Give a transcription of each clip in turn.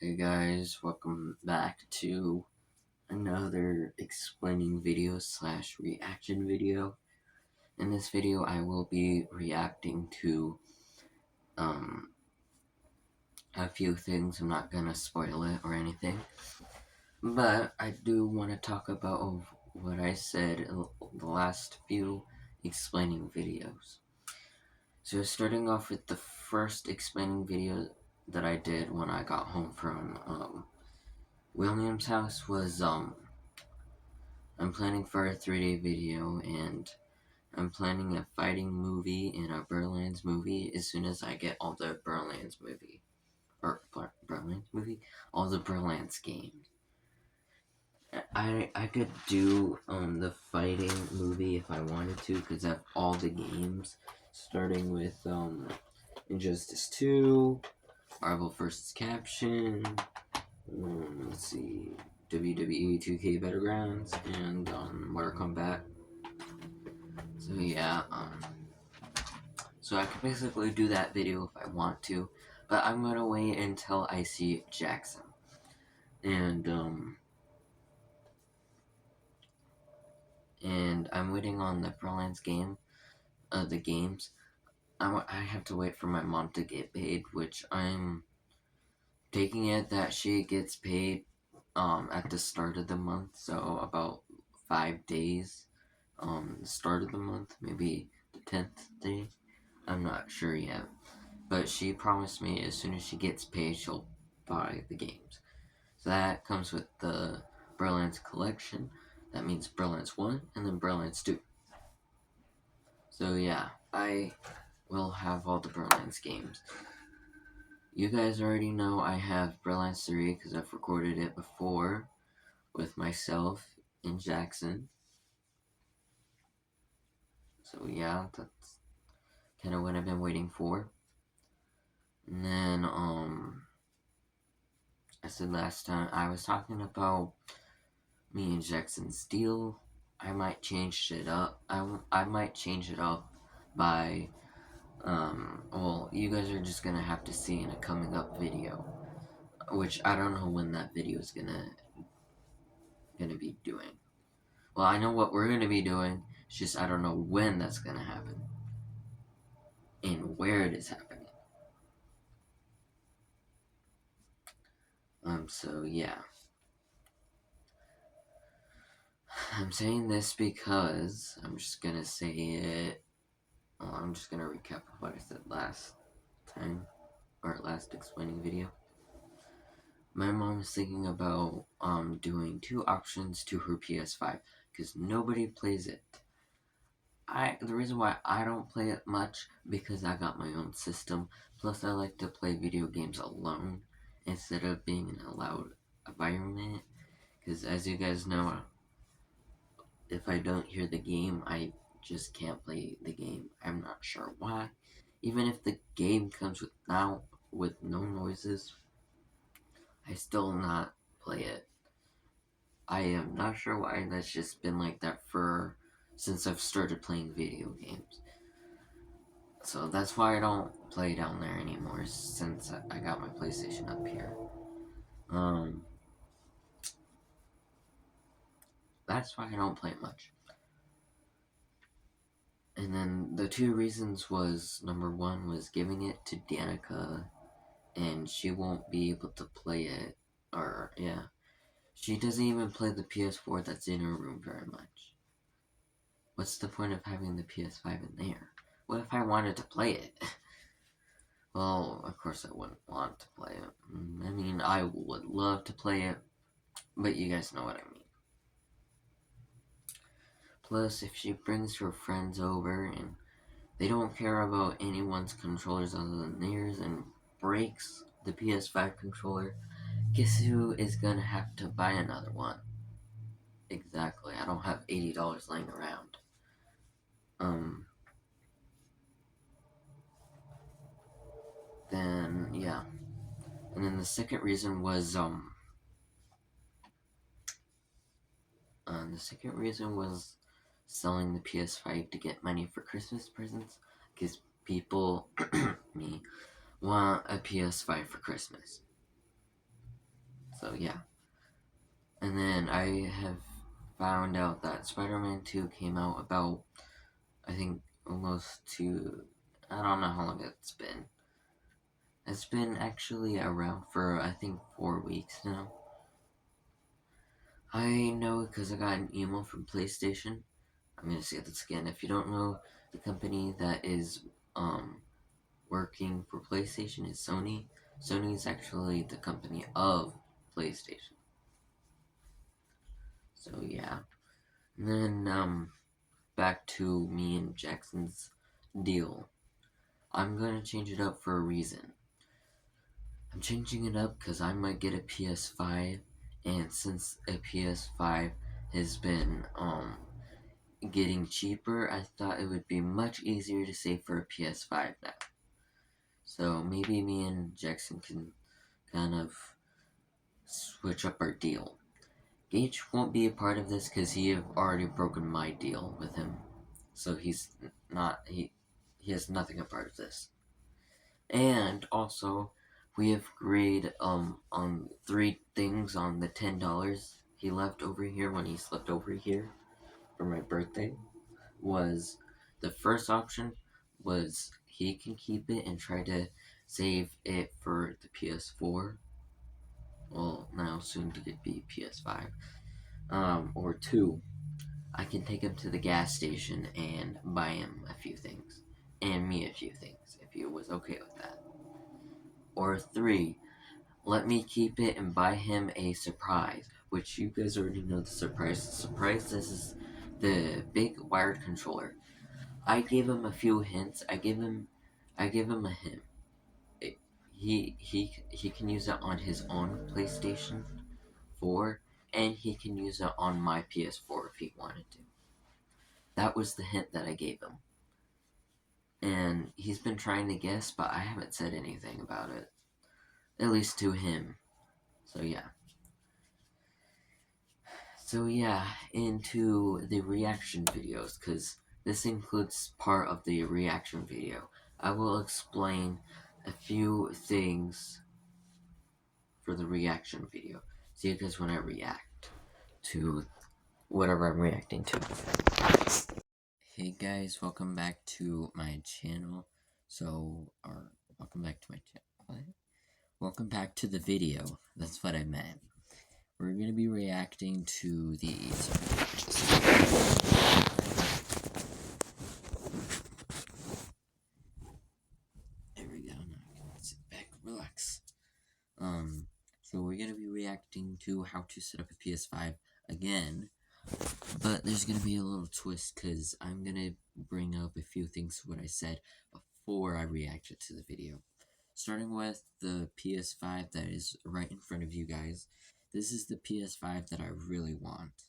Hey guys, welcome back to another explaining video slash reaction video. In this video, I will be reacting to um, a few things. I'm not gonna spoil it or anything, but I do want to talk about what I said in the last few explaining videos. So starting off with the first explaining video that I did when I got home from William's house was I'm planning for a 3-day video, and I'm planning a fighting movie and a Borderlands movie as soon as I get all the Borderlands movie. Borderlands movie? All the Borderlands games. I could do the fighting movie if I wanted to, because I have all the games, starting with Injustice 2, Marvel vs. Caption, let's see, WWE 2K Battlegrounds, and Mortal Kombat. So yeah, so I could basically do that video if I want to, but I'm gonna wait until I see Jackson. And I'm waiting on the Borderlands the games. I have to wait for my mom to get paid, which I'm taking it that she gets paid at the start of the month, so about 5 days. The start of the month, maybe the 10th day. I'm not sure yet. But she promised me as soon as she gets paid, she'll buy the games. So that comes with the Borderlands collection. That means Borderlands 1 and then Borderlands 2. So yeah, I will have all the Borderlands games. You guys already know I have Borderlands 3 because I've recorded it before with myself and Jackson. So yeah, that's kind of what I've been waiting for. And then, I said last time, I was talking about me and Jackson's deal. I might change it up. I might change it up by, well, you guys are just gonna have to see in a coming up video, which I don't know when that video is gonna be doing. Well, I know what we're gonna be doing, it's just I don't know when that's gonna happen and where it is happening. So yeah. I'm saying this because I'm just gonna say it. Well, I'm just gonna recap what I said last time, or last explaining video. My mom is thinking about doing 2 options to her PS5 because nobody plays it. The reason why I don't play it much because I got my own system. Plus, I like to play video games alone instead of being in a loud environment. Because as you guys know, if I don't hear the game, I just can't play the game. I'm not sure why. Even if the game comes with no noises, I still not play it. I am not sure why. That's just been like that since I've started playing video games. So that's why I don't play down there anymore since I got my PlayStation up here. That's why I don't play much. And then the 2 reasons was, number 1 was giving it to Danica, and she won't be able to play it, or yeah. She doesn't even play the PS4 that's in her room very much. What's the point of having the PS5 in there? What if I wanted to play it? Well, of course I wouldn't want to play it. I mean, I would love to play it, but you guys know what I mean. Plus, if she brings her friends over and they don't care about anyone's controllers other than theirs and breaks the PS5 controller, guess who is gonna have to buy another one? Exactly, I don't have $80 laying around. Then, yeah. And then the second reason was, selling the PS5 to get money for Christmas presents, because people, me, want a PS5 for Christmas. So yeah. And then I have found out that Spider-Man 2 came out about, I think, almost I don't know how long it's been. It's been actually around for, I think, 4 weeks now. I know because I got an email from PlayStation. I'm gonna say this again. If you don't know, the company that is working for PlayStation is Sony. Sony is actually the company of PlayStation. So yeah. And then back to me and Jackson's deal. I'm gonna change it up for a reason. I'm changing it up because I might get a PS5, and since a PS5 has been getting cheaper, I thought it would be much easier to save for a PS5 now. So maybe me and Jackson can kind of switch up our deal. Gage won't be a part of this because he have already broken my deal with him. So he has nothing a part of this. And also, we have agreed on 3 things on the $10 he left over here when he slept over here for my birthday. Was the first option was he can keep it and try to save it for the PS4. Well, now soon to be PS5. Or 2, I can take him to the gas station and buy him a few things. And me a few things, if he was okay with that. Or 3, let me keep it and buy him a surprise, which you guys already know the surprise. The surprise, this is the big wired controller. I gave him a few hints. I give him a hint. He can use it on his own PlayStation 4, and he can use it on my PS4 if he wanted to. That was the hint that I gave him. And he's been trying to guess, but I haven't said anything about it. At least to him. So yeah, into the reaction videos, because this includes part of the reaction video. I will explain a few things for the reaction video. See you guys when I react to whatever I'm reacting to. Hey guys, welcome back to my channel. Welcome back to my channel. Welcome back to the video. That's what I meant. We're going to be reacting to these. There we go. Now I can sit back, relax. So we're going to be reacting to how to set up a PS5 again. But there's going to be a little twist because I'm going to bring up a few things to what I said before I reacted to the video. Starting with the PS5 that is right in front of you guys. This is the PS5 that I really want.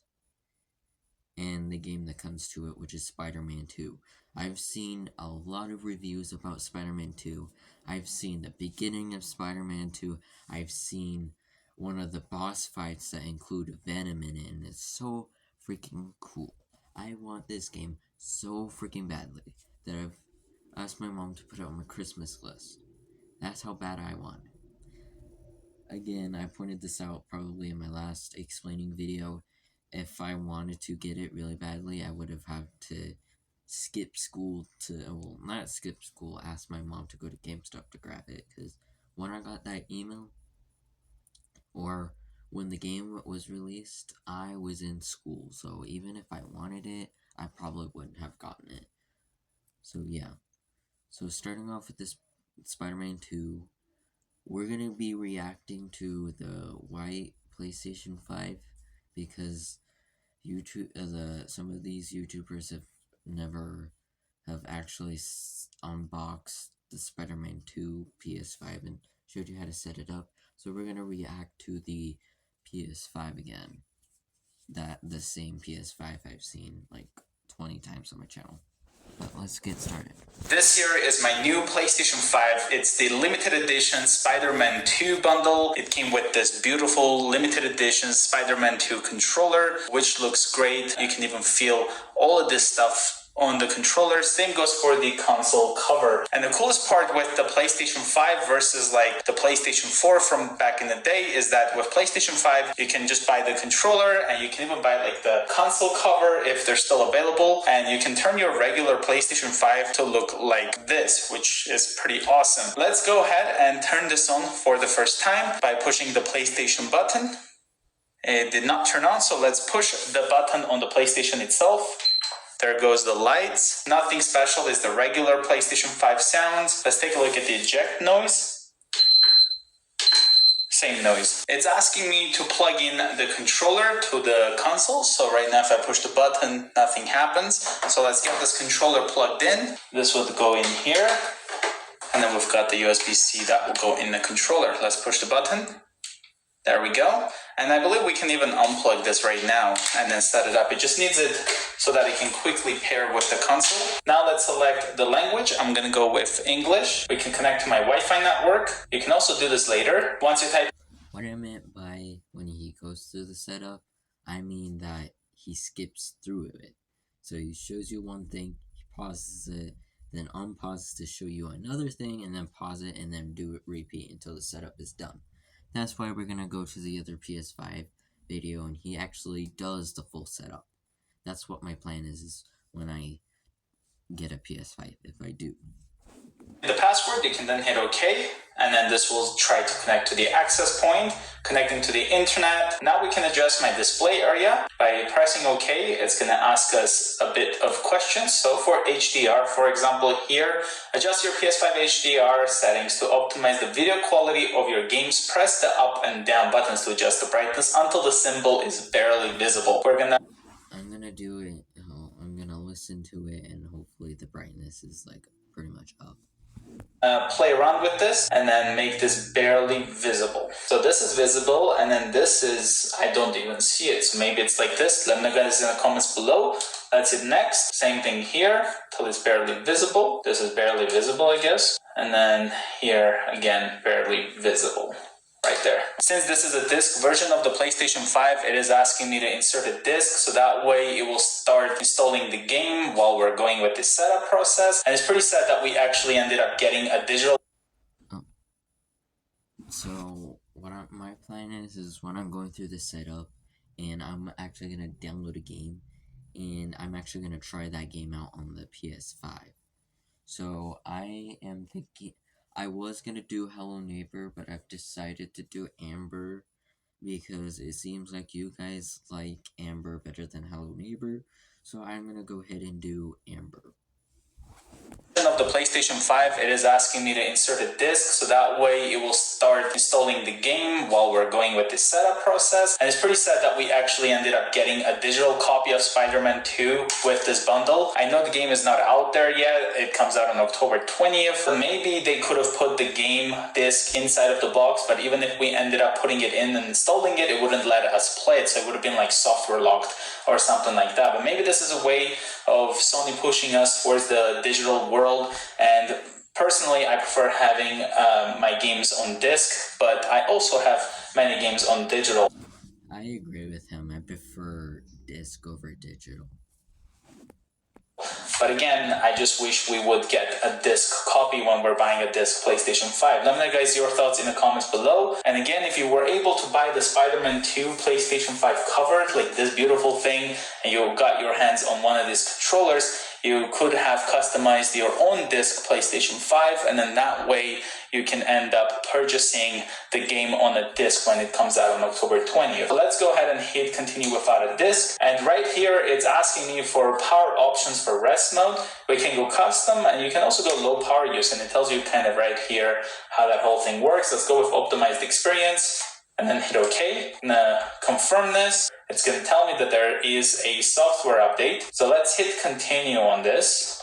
And the game that comes to it, which is Spider-Man 2. I've seen a lot of reviews about Spider-Man 2. I've seen the beginning of Spider-Man 2. I've seen one of the boss fights that include Venom in it, and it's so freaking cool. I want this game so freaking badly that I've asked my mom to put it on my Christmas list. That's how bad I want it. Again, I pointed this out probably in my last explaining video. If I wanted to get it really badly, I would have had to skip school not skip school, ask my mom to go to GameStop to grab it, because when I got that email, or when the game was released, I was in school, so even if I wanted it, I probably wouldn't have gotten it. So yeah. So starting off with this Spider-Man 2, we're going to be reacting to the white PlayStation 5 because some of these YouTubers have actually unboxed the Spider-Man 2 PS5 and showed you how to set it up. So we're going to react to the PS5 again. The same PS5 I've seen like 20 times on my channel. But let's get started. This here is my new PlayStation 5. It's the limited edition Spider-Man 2 bundle. It came with this beautiful limited edition Spider-Man 2 controller, which looks great. You can even feel all of this stuff on the controller. Same goes for the console cover. And the coolest part with the PlayStation 5 versus like the PlayStation 4 from back in the day is that with PlayStation 5, you can just buy the controller and you can even buy like the console cover if they're still available. And you can turn your regular PlayStation 5 to look like this, which is pretty awesome. Let's go ahead and turn this on for the first time by pushing the PlayStation button. It did not turn on, so let's push the button on the PlayStation itself. There goes the lights. Nothing special, is the regular PlayStation 5 sounds. Let's take a look at the eject noise. Same noise. It's asking me to plug in the controller to the console. So right now if I push the button, nothing happens. So let's get this controller plugged in. This would go in here. And then we've got the USB-C that will go in the controller. Let's push the button. There we go. And I believe we can even unplug this right now and then set it up. It just needs it so that it can quickly pair with the console. Now let's select the language. I'm going to go with English. We can connect to my Wi-Fi network. You can also do this later. Once you type... What I meant by when he goes through the setup, I mean that he skips through it. So he shows you one thing, he pauses it, then unpauses to show you another thing, and then pause it, and then do it repeat until the setup is done. That's why we're going to go to the other PS5 video, and he actually does the full setup. That's what my plan is when I get a PS5, if I do. The password, you can then hit OK, and then this will try to connect to the access point, connecting to the internet. Now we can adjust my display area. By pressing OK, it's going to ask us a bit of questions. So for HDR, for example, here, adjust your PS5 HDR settings to optimize the video quality of your games. Press the up and down buttons to adjust the brightness until the symbol is barely visible. I'm going to do it. I'm going to listen to it, and hopefully the brightness is like pretty much up. Play around with this and then make this barely visible. So this is visible, and then this is, I don't even see it. So maybe it's like this. Let me know guys in the comments below. That's it. Next, same thing here till it's barely visible. This is barely visible, I guess. And then here again, barely visible. Right there. Since this is a disc version of the PlayStation 5, it is asking me to insert a disc, so that way it will start installing the game while we're going with the setup process. And it's pretty sad that we actually ended up getting a digital... So what my plan is when I'm going through the setup, and I'm actually going to download a game, and I'm actually going to try that game out on the PS5. So I am thinking... I was going to do Hello Neighbor, but I've decided to do Amber because it seems like you guys like Amber better than Hello Neighbor. So I'm going to go ahead and do Amber. Of the PlayStation 5, it is asking me to insert a disc, so that way it will start installing the game while we're going with the setup process. And it's pretty sad that we actually ended up getting a digital copy of Spider-Man 2 with this bundle. I know the game is not out there yet. It comes out on October 20th. Maybe they could have put the game disc inside of the box, but even if we ended up putting it in and installing it, it wouldn't let us play it, so it would have been like software locked or something like that. But maybe this is a way of Sony pushing us towards the digital world, and personally I prefer having my games on disc, but I also have many games on digital. I agree with him. I prefer disc over digital. But again, I just wish we would get a disc copy when we're buying a disc PlayStation 5. Let me know guys your thoughts in the comments below. And again, if you were able to buy the Spider-Man 2 PlayStation 5 cover, like this beautiful thing, and you got your hands on one of these controllers, you could have customized your own disc PlayStation 5, and then that way you can end up purchasing the game on a disc when it comes out on October 20th. So let's go ahead and hit continue without a disc. And right here, it's asking me for power options for rest mode. We can go custom, and you can also go low power use, and it tells you kind of right here how that whole thing works. Let's go with optimized experience, and then hit OK. I'm gonna confirm this. It's going to tell me that there is a software update. So let's hit continue on this.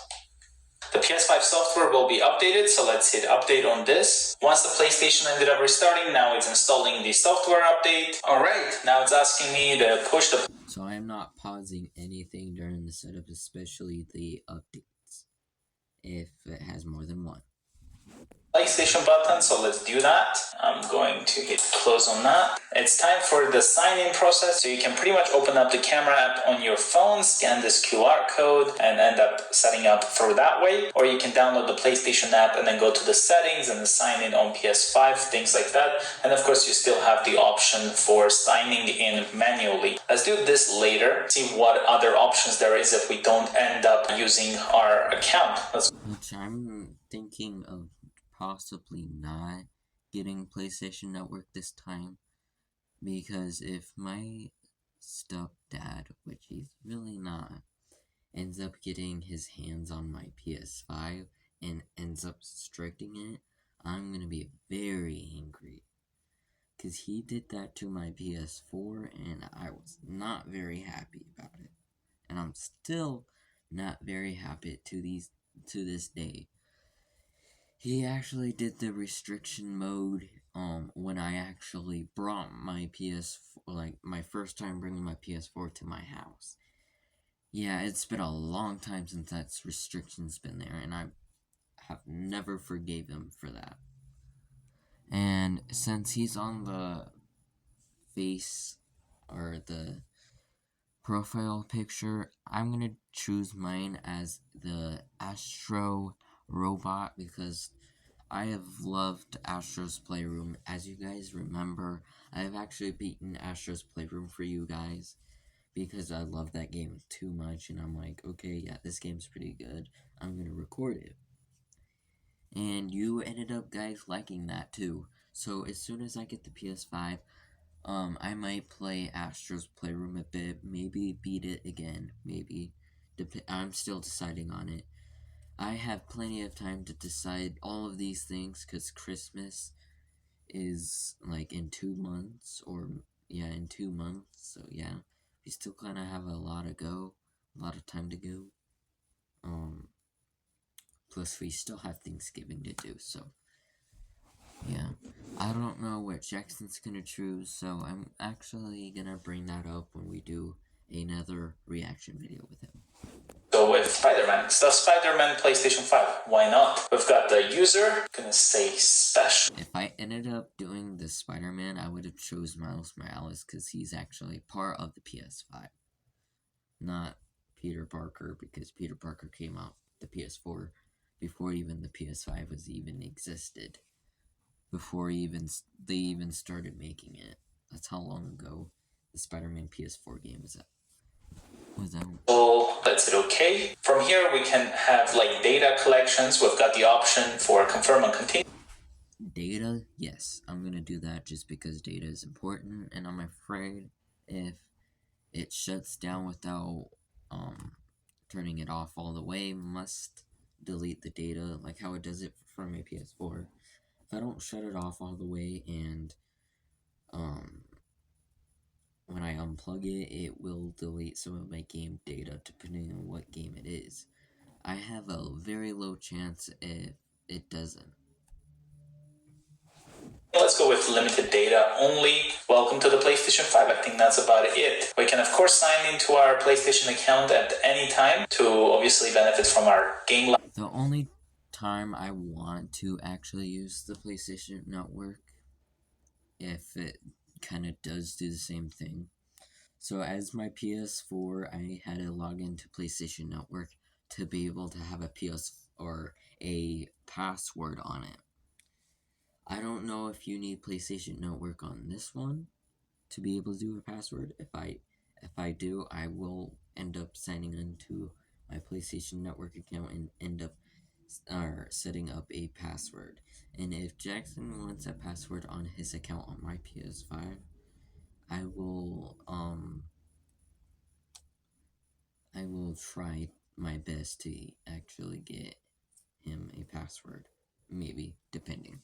The PS5 software will be updated, so let's hit update on this. Once the PlayStation ended up restarting, now it's installing the software update. Alright, now it's asking me to push the... So I am not pausing anything during the setup, especially the updates, if it has more than one. PlayStation button, so let's do that. I'm going to hit close on that. It's time for the sign-in process. So you can pretty much open up the camera app on your phone, scan this QR code, and end up setting up for that way. Or you can download the PlayStation app and then go to the settings and the sign in on PS5, things like that. And of course, you still have the option for signing in manually. Let's do this later, see what other options there is if we don't end up using our account. Which I'm thinking of possibly not getting PlayStation Network this time, because if my stepdad, which he's really not, ends up getting his hands on my PS5 and ends up striking it, I'm gonna be very angry. Because he did that to my PS4 and I was not very happy about it. And I'm still not very happy to this day. He actually did the restriction mode when I actually brought my my first time bringing my PS4 to my house. Yeah, it's been a long time since that restriction's been there, and I have never forgave him for that. And since he's on the face or the profile picture, I'm gonna choose mine as the Astro Robot because I have loved Astro's Playroom. As you guys remember, I have actually beaten Astro's Playroom for you guys because I love that game too much, and I'm like, okay, yeah, this game's pretty good. I'm gonna record it. And you ended up guys liking that too. So as soon as I get the PS5, I might play Astro's Playroom a bit, maybe beat it again, maybe. I'm still deciding on it. I have plenty of time to decide all of these things because Christmas is like in 2 months, in 2 months, so yeah. We still kind of have a lot of time to go. Plus we still have Thanksgiving to do, so yeah. I don't know what Jackson's gonna choose, so I'm actually gonna bring that up when we do another reaction video with him. Go with Spider-Man. So Spider-Man PlayStation 5. Why not? We've got the user. Gonna say special. If I ended up doing the Spider-Man, I would have chose Miles Morales because he's actually part of the PS5. Not Peter Parker, because Peter Parker came out the PS4 before even the PS5 was even existed. Before they even started making it. That's how long ago the Spider-Man PS4 game was out. So that's it okay. From here we can have like data collections. We've got the option for confirm and continue. Data, yes, I'm gonna do that just because data is important, and I'm afraid if it shuts down without turning it off all the way, must delete the data like how it does it for my PS4. If I don't shut it off all the way and when I unplug it, it will delete some of my game data depending on what game it is. I have a very low chance if it doesn't. Let's go with limited data only. Welcome to the PlayStation 5. I think that's about it. We can of course sign into our PlayStation account at any time to obviously benefit from our game library. The only time I want to actually use the PlayStation Network, if it kind of does do the same thing. So as my PS4, I had to log into PlayStation Network to be able to have a password on it. I don't know if you need PlayStation Network on this one to be able to do a password. If I do, I will end up signing into my PlayStation Network account and end up setting up a password. And if Jackson wants a password on his account on my PS5, I will try my best to actually get him a password, maybe, depending.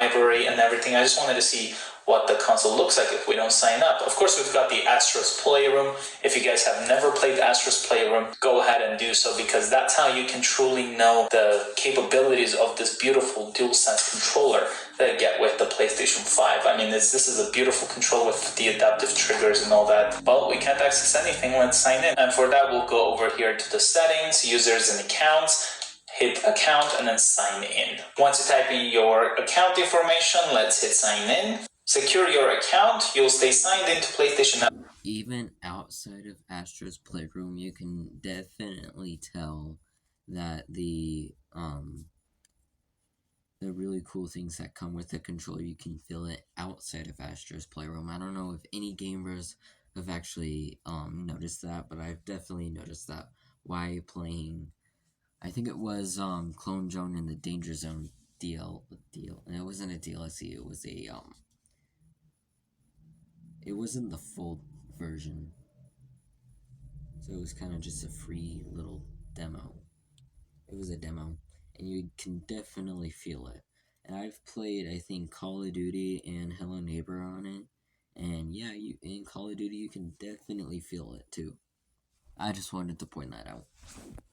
Library and everything. I just wanted to see what the console looks like if we don't sign up. Of course, we've got the Astro's Playroom. If you guys have never played Astro's Playroom, go ahead and do so because that's how you can truly know the capabilities of this beautiful DualSense controller that you get with the PlayStation 5. I mean, this is a beautiful control with the adaptive triggers and all that. But we can't access anything when it's signed in. And for that, we'll go over here to the settings, users and accounts. hit account and then sign in. Once you type in your account information, let's hit sign in. Secure your account, you'll stay signed into PlayStation. Even outside of Astro's Playroom, you can definitely tell that the really cool things that come with the controller, you can feel it outside of Astro's Playroom. I don't know if any gamers have actually noticed that, but I've definitely noticed that while playing, I think it was Clone Drone in the Danger Zone deal. And it wasn't a DLC, it was a it wasn't the full version. So it was kind of just a free little demo. It was a demo, and you can definitely feel it. And I've played, I think, Call of Duty and Hello Neighbor on it, and yeah, in Call of Duty you can definitely feel it too. I just wanted to point that out.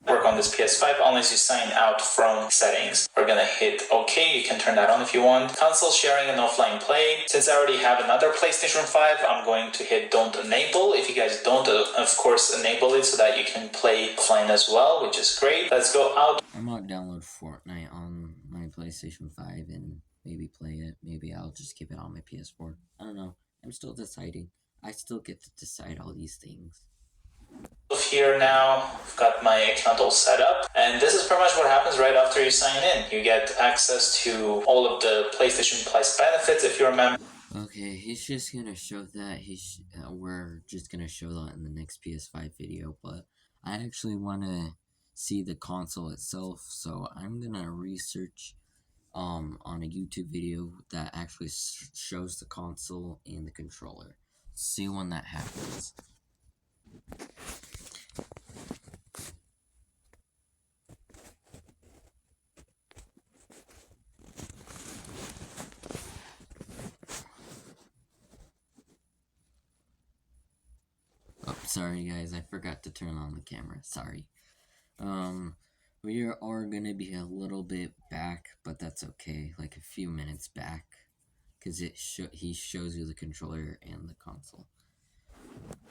Work on this PS5 unless you sign out from settings. We're gonna hit OK. You can turn that on if you want. Console sharing and offline play. Since I already have another PlayStation 5, I'm going to hit don't enable. If you guys don't, of course, enable it so that you can play offline as well, which is great. Let's go out. I might download Fortnite on my PlayStation 5 and maybe play it. Maybe I'll just keep it on my PS4. I don't know. I'm still deciding. I still get to decide all these things. Here now, I've got my account all set up, and this is pretty much what happens right after you sign in. You get access to all of the PlayStation Plus benefits if you remember. Okay, he's just gonna show that. We're just gonna show that in the next PS5 video, but I actually want to see the console itself, so I'm gonna research on a YouTube video that actually shows the console and the controller. See when that happens. Oh, sorry guys, I forgot to turn on the camera. Sorry. We are gonna be a little bit back, but that's okay. Like a few minutes back, because he shows you the controller and the console.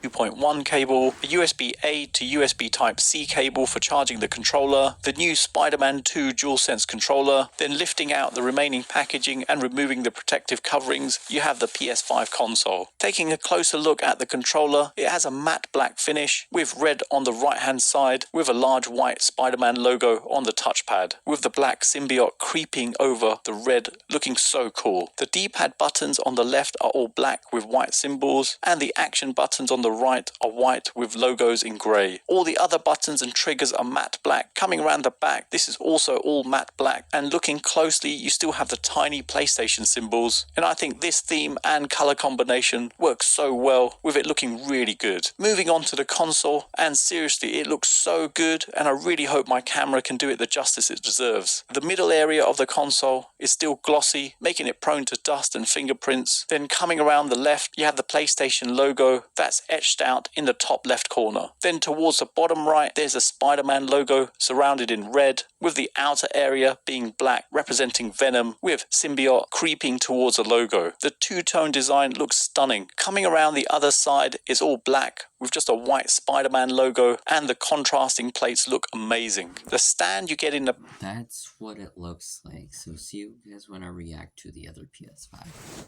2.1 cable, a USB-A to USB Type-C cable for charging the controller, the new Spider-Man 2 DualSense controller, then lifting out the remaining packaging and removing the protective coverings, you have the PS5 console. Taking a closer look at the controller, it has a matte black finish with red on the right-hand side with a large white Spider-Man logo on the touchpad, with the black symbiote creeping over the red, looking so cool. The D-pad buttons on the left are all black with white symbols, and the action buttons on the right are white with logos in grey. All the other buttons and triggers are matte black. Coming around the back, this is also all matte black, and looking closely you still have the tiny PlayStation symbols, and I think this theme and colour combination works so well with it looking really good. Moving on to the console, and seriously it looks so good, and I really hope my camera can do it the justice it deserves. The middle area of the console is still glossy, making it prone to dust and fingerprints. Then coming around the left you have the PlayStation logo that's etched out in the top left corner. Then towards the bottom right there's a Spider-Man logo surrounded in red, with the outer area being black representing Venom, with symbiote creeping towards the logo. The two-tone design looks stunning. Coming around the other side is all black with just a white Spider-Man logo, and the contrasting plates look amazing. The stand you get in the... That's what it looks like. So see you guys when I react to the other PS5.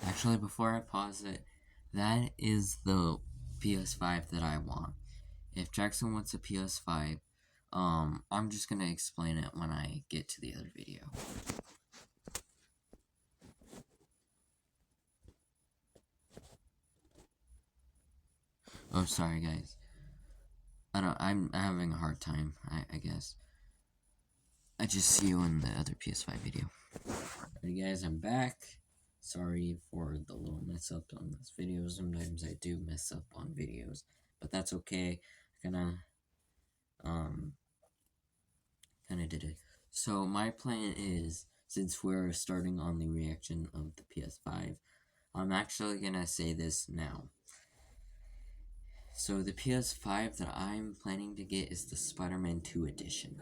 Actually, before I pause it, that is the PS5 that I want. If Jackson wants a PS5, I'm just gonna explain it when I get to the other video. Oh, sorry guys. I'm having a hard time, I guess. I just see you in the other PS5 video. Alright guys, I'm back. Sorry for the little mess up on this video. Sometimes I do mess up on videos, but that's okay. I kinda did it. So my plan is, since we're starting on the reaction of the PS5, I'm actually gonna say this now. So the PS5 that I'm planning to get is the Spider-Man 2 edition.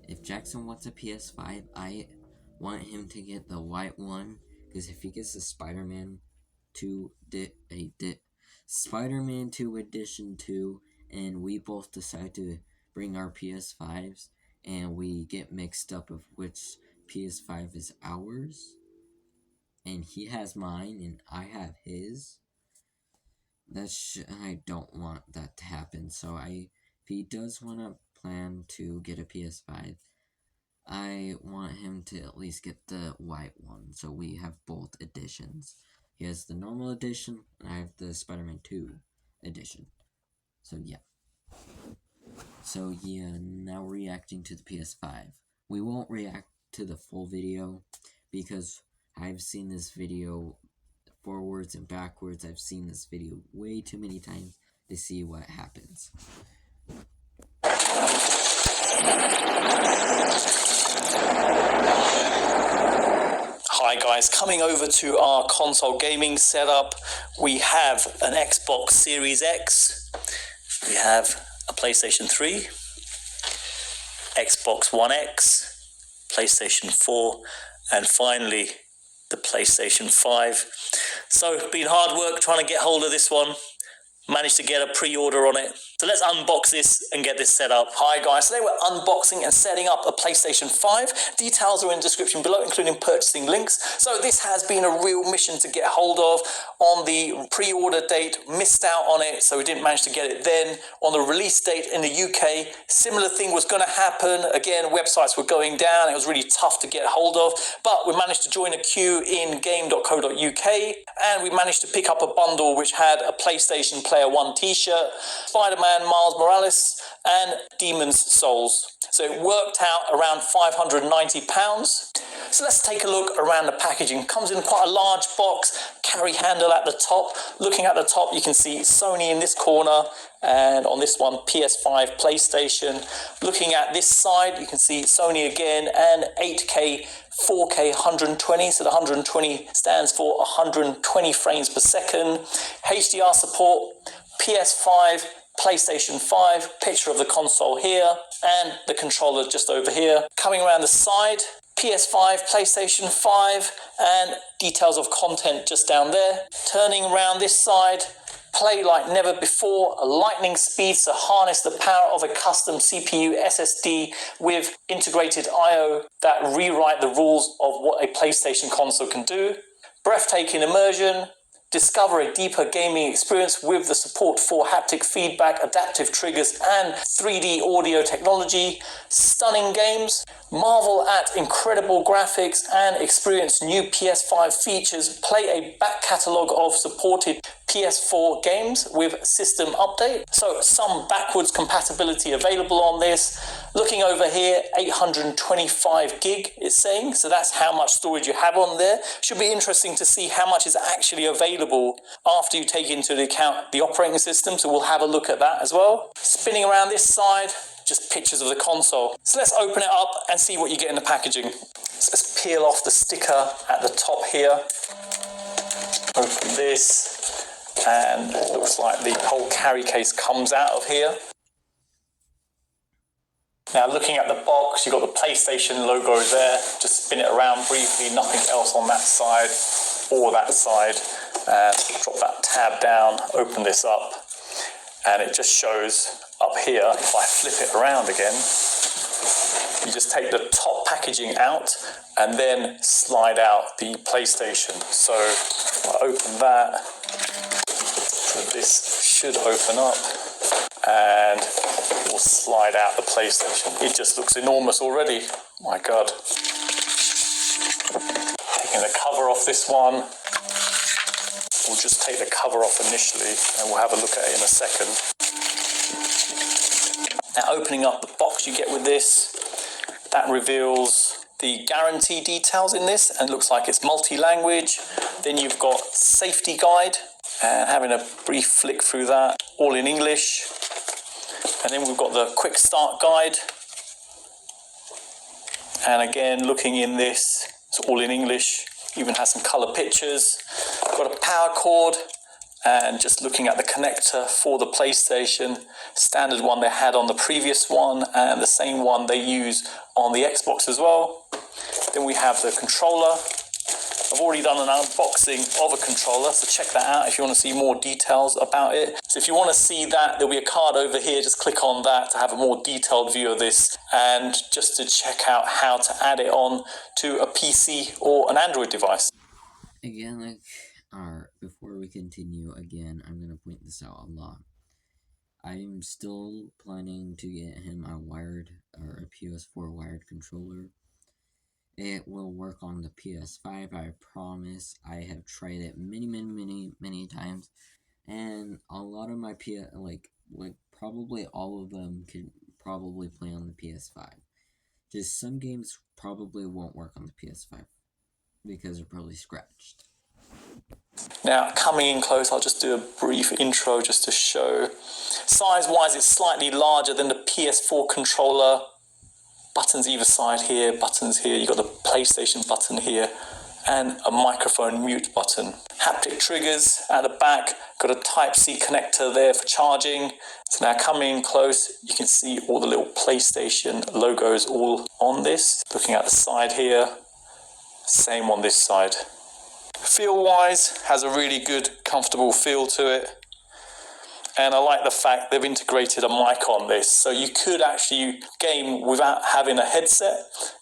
If Jackson wants a PS5, I want him to get the white one, because if he gets the Spider-Man 2 Spider-Man 2 edition 2, and we both decide to bring our PS5s and we get mixed up of which PS5 is ours, and he has mine and I have his, I don't want that to happen. So if he does want to plan to get a PS5, I want him to at least get the white one, so we have both editions. He has the normal edition, and I have the Spider-Man 2 edition. So yeah. So yeah, now reacting to the PS5. We won't react to the full video, because I've seen this video forwards and backwards. I've seen this video way too many times to see what happens. Hi guys, coming over to our console gaming setup, we have an Xbox Series X, we have a PlayStation 3, Xbox One X, PlayStation 4, and finally the PlayStation 5. So it's been hard work trying to get hold of this one. Managed to get a pre-order on it. So let's unbox this and get this set up. Hi guys, today we're unboxing and setting up a PlayStation 5. Details are in the description below, including purchasing links. So this has been a real mission to get hold of. On the pre-order date, missed out on it, so we didn't manage to get it then. On the release date in the UK, similar thing was going to happen. Again, websites were going down. It was really tough to get hold of, but we managed to join a queue in game.co.uk, and we managed to pick up a bundle which had a PlayStation Player One t-shirt, Spider-Man Miles Morales, and Demon's Souls. So it worked out around £590. So let's take a look around the packaging. Comes in quite a large box, carry handle at the top. Looking at the top, you can see Sony in this corner, and on this one, PS5, PlayStation. Looking at this side, you can see Sony again, and 8K, 4K, 120. So the 120 stands for 120 frames per second. HDR support, PS5, PlayStation 5, picture of the console here, and the controller just over here. Coming around the side, PS5, PlayStation 5, and details of content just down there. Turning around this side, play like never before, a lightning speed to harness the power of a custom CPU SSD with integrated I/O that rewrite the rules of what a PlayStation console can do. Breathtaking immersion. Discover a deeper gaming experience with the support for haptic feedback, adaptive triggers, and 3D audio technology. Stunning games. Marvel at incredible graphics and experience new PS5 features. Play a back catalogue of supported PS4 games with system update. So some backwards compatibility available on this. Looking over here, 825 gig it's saying, so that's how much storage you have on there. Should be interesting to see how much is actually available after you take into account the operating system, so we'll have a look at that as well. Spinning around this side, just pictures of the console. So let's open it up and see what you get in the packaging. So let's peel off the sticker at the top here. Open this, and it looks like the whole carry case comes out of here. Now looking at the box, you've got the PlayStation logo there. Just spin it around briefly, nothing else on that side or that side. And drop that tab down, open this up, and it just shows up here. If I flip it around again, you just take the top packaging out and then slide out the PlayStation. So if I open that, so this should open up, and we'll slide out the PlayStation. It just looks enormous already. My God. Taking the cover off this one. We'll just take the cover off initially, and we'll have a look at it in a second. Now opening up the box you get with this, that reveals the guarantee details in this, and looks like it's multi-language. Then you've got safety guide, and having a brief flick through that, all in English. And then we've got the quick start guide, and again looking in this, it's all in English, even has some color pictures. Got a power cord, and just looking at the connector for the PlayStation, standard one they had on the previous one, and the same one they use on the Xbox as well. Then we have the controller, I've already done an unboxing of a controller, so check that out if you want to see more details about it. So if you want to see that, there'll be a card over here, just click on that to have a more detailed view of this, and just to check out how to add it on to a PC or an Android device. Again, before we continue, again, I'm going to point this out a lot. I'm still planning to get him a PS4 wired controller. It will work on the PS5, I promise. I have tried it many times, and a lot of my probably all of them can probably play on the PS5. Just some games probably won't work on the PS5 because they're probably scratched. Now, coming in close, I'll just do a brief intro just to show. Size-wise, it's slightly larger than the PS4 controller. Buttons either side here, buttons here. You've got the PlayStation button here and a microphone mute button. Haptic triggers at the back. Got a Type-C connector there for charging. So now coming in close, you can see all the little PlayStation logos all on this. Looking at the side here, same on this side. Feel-wise, has a really good, comfortable feel to it. And I like the fact they've integrated a mic on this. So you could actually game without having a headset.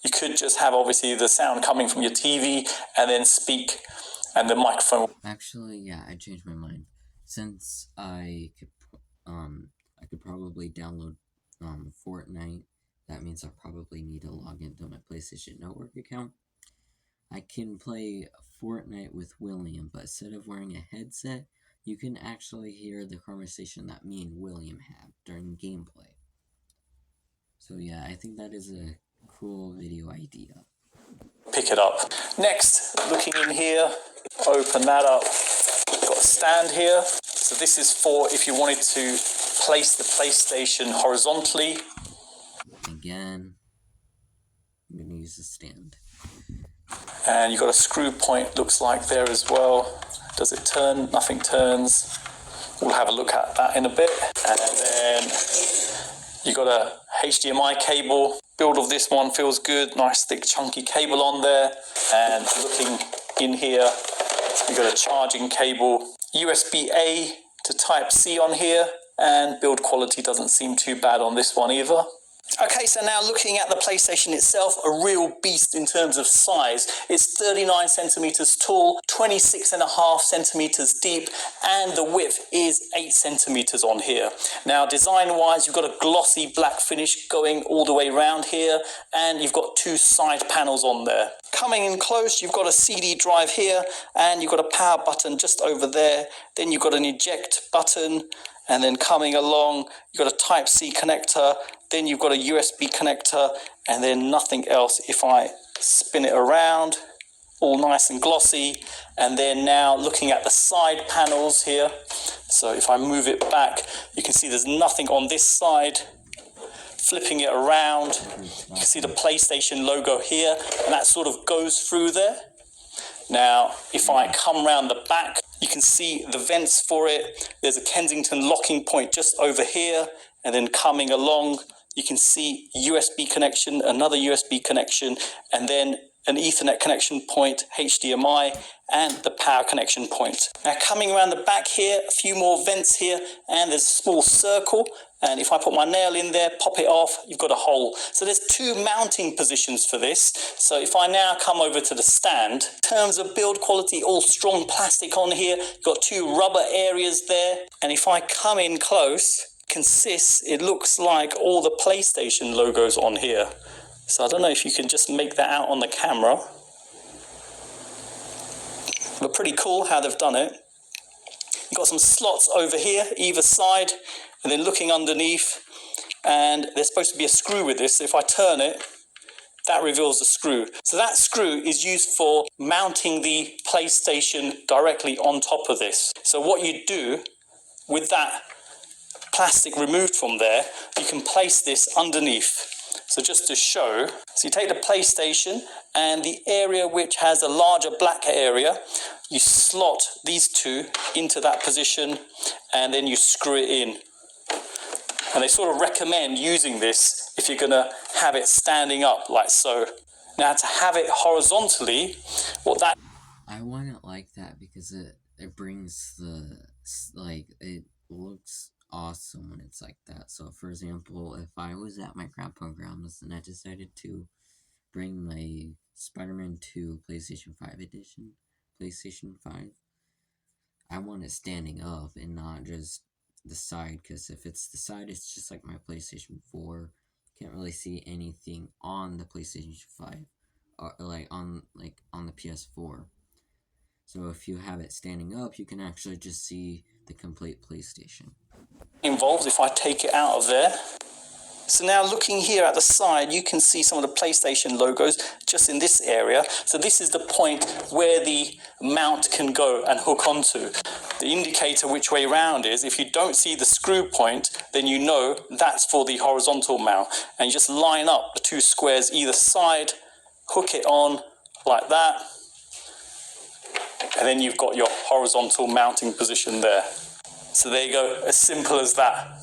You could just have, obviously, the sound coming from your TV and then speak and the microphone. Actually, yeah, I changed my mind. Since I could probably download Fortnite, that means I probably need to log into my PlayStation Network account. I can play Fortnite with William, but instead of wearing a headset, you can actually hear the conversation that me and William have during gameplay. So yeah, I think that is a cool video idea. Pick it up. Next, looking in here, open that up. Got a stand here. So this is for if you wanted to place the PlayStation horizontally. Again, I'm going to use the stand. And you've got a screw point, looks like there as well. Does it turn? Nothing turns. We'll have a look at that in a bit. And then you've got a HDMI cable. Build of this one feels good. Nice thick chunky cable on there. And looking in here, you've got a charging cable. USB-A to Type-C on here. And build quality doesn't seem too bad on this one either. Okay, so now looking at the PlayStation itself, a real beast in terms of size. It's 39 centimeters tall, 26.5 centimeters deep, and the width is 8 centimeters on here. Now, design-wise, you've got a glossy black finish going all the way around here, and you've got 2 side panels on there. Coming in close, you've got a CD drive here, and you've got a power button just over there. Then you've got an eject button, and then coming along, you've got a Type-C connector, then you've got a USB connector, and then nothing else. If I spin it around, all nice and glossy. And then now looking at the side panels here. So if I move it back, you can see there's nothing on this side. Flipping it around, you can see the PlayStation logo here, and that sort of goes through there. Now, if I come around the back, you can see the vents for it. There's a Kensington locking point just over here, and then coming along, you can see USB connection, another USB connection, and then an Ethernet connection point, HDMI, and the power connection point. Now coming around the back here, a few more vents here, and there's a small circle. And if I put my nail in there, pop it off, you've got a hole. So there's 2 mounting positions for this. So if I now come over to the stand, in terms of build quality, all strong plastic on here, you've got 2 rubber areas there. And if I come in close, it looks like all the PlayStation logos on here. So I don't know if you can just make that out on the camera. But pretty cool how they've done it. You've got some slots over here, either side, and then looking underneath, and there's supposed to be a screw with this. So if I turn it, that reveals the screw. So that screw is used for mounting the PlayStation directly on top of this. So what you do with that plastic removed from there, you can place this underneath. So just to show, so you take the PlayStation and the area which has a larger black area, you slot these 2 into that position and then you screw it in. And they sort of recommend using this if you're going to have it standing up like so. Now to have it horizontally, I want it like that because it brings it looks awesome when it's like that. So for example, if I was at my grandpa and grandma's and I decided to bring my Spider-Man 2 PlayStation 5 edition, PlayStation 5, I want it standing up and not just the side, because if it's the side, it's just like my PlayStation 4. Can't really see anything on the PlayStation 5 or on the PS4. So if you have it standing up, you can actually just see the complete PlayStation. Involved if I take it out of there. So now looking here at the side, you can see some of the PlayStation logos just in this area. So this is the point where the mount can go and hook onto. The indicator which way round is, if you don't see the screw point, then you know that's for the horizontal mount. And you just line up the two squares either side, hook it on like that, and then you've got your horizontal mounting position there. So there you go, as simple as that.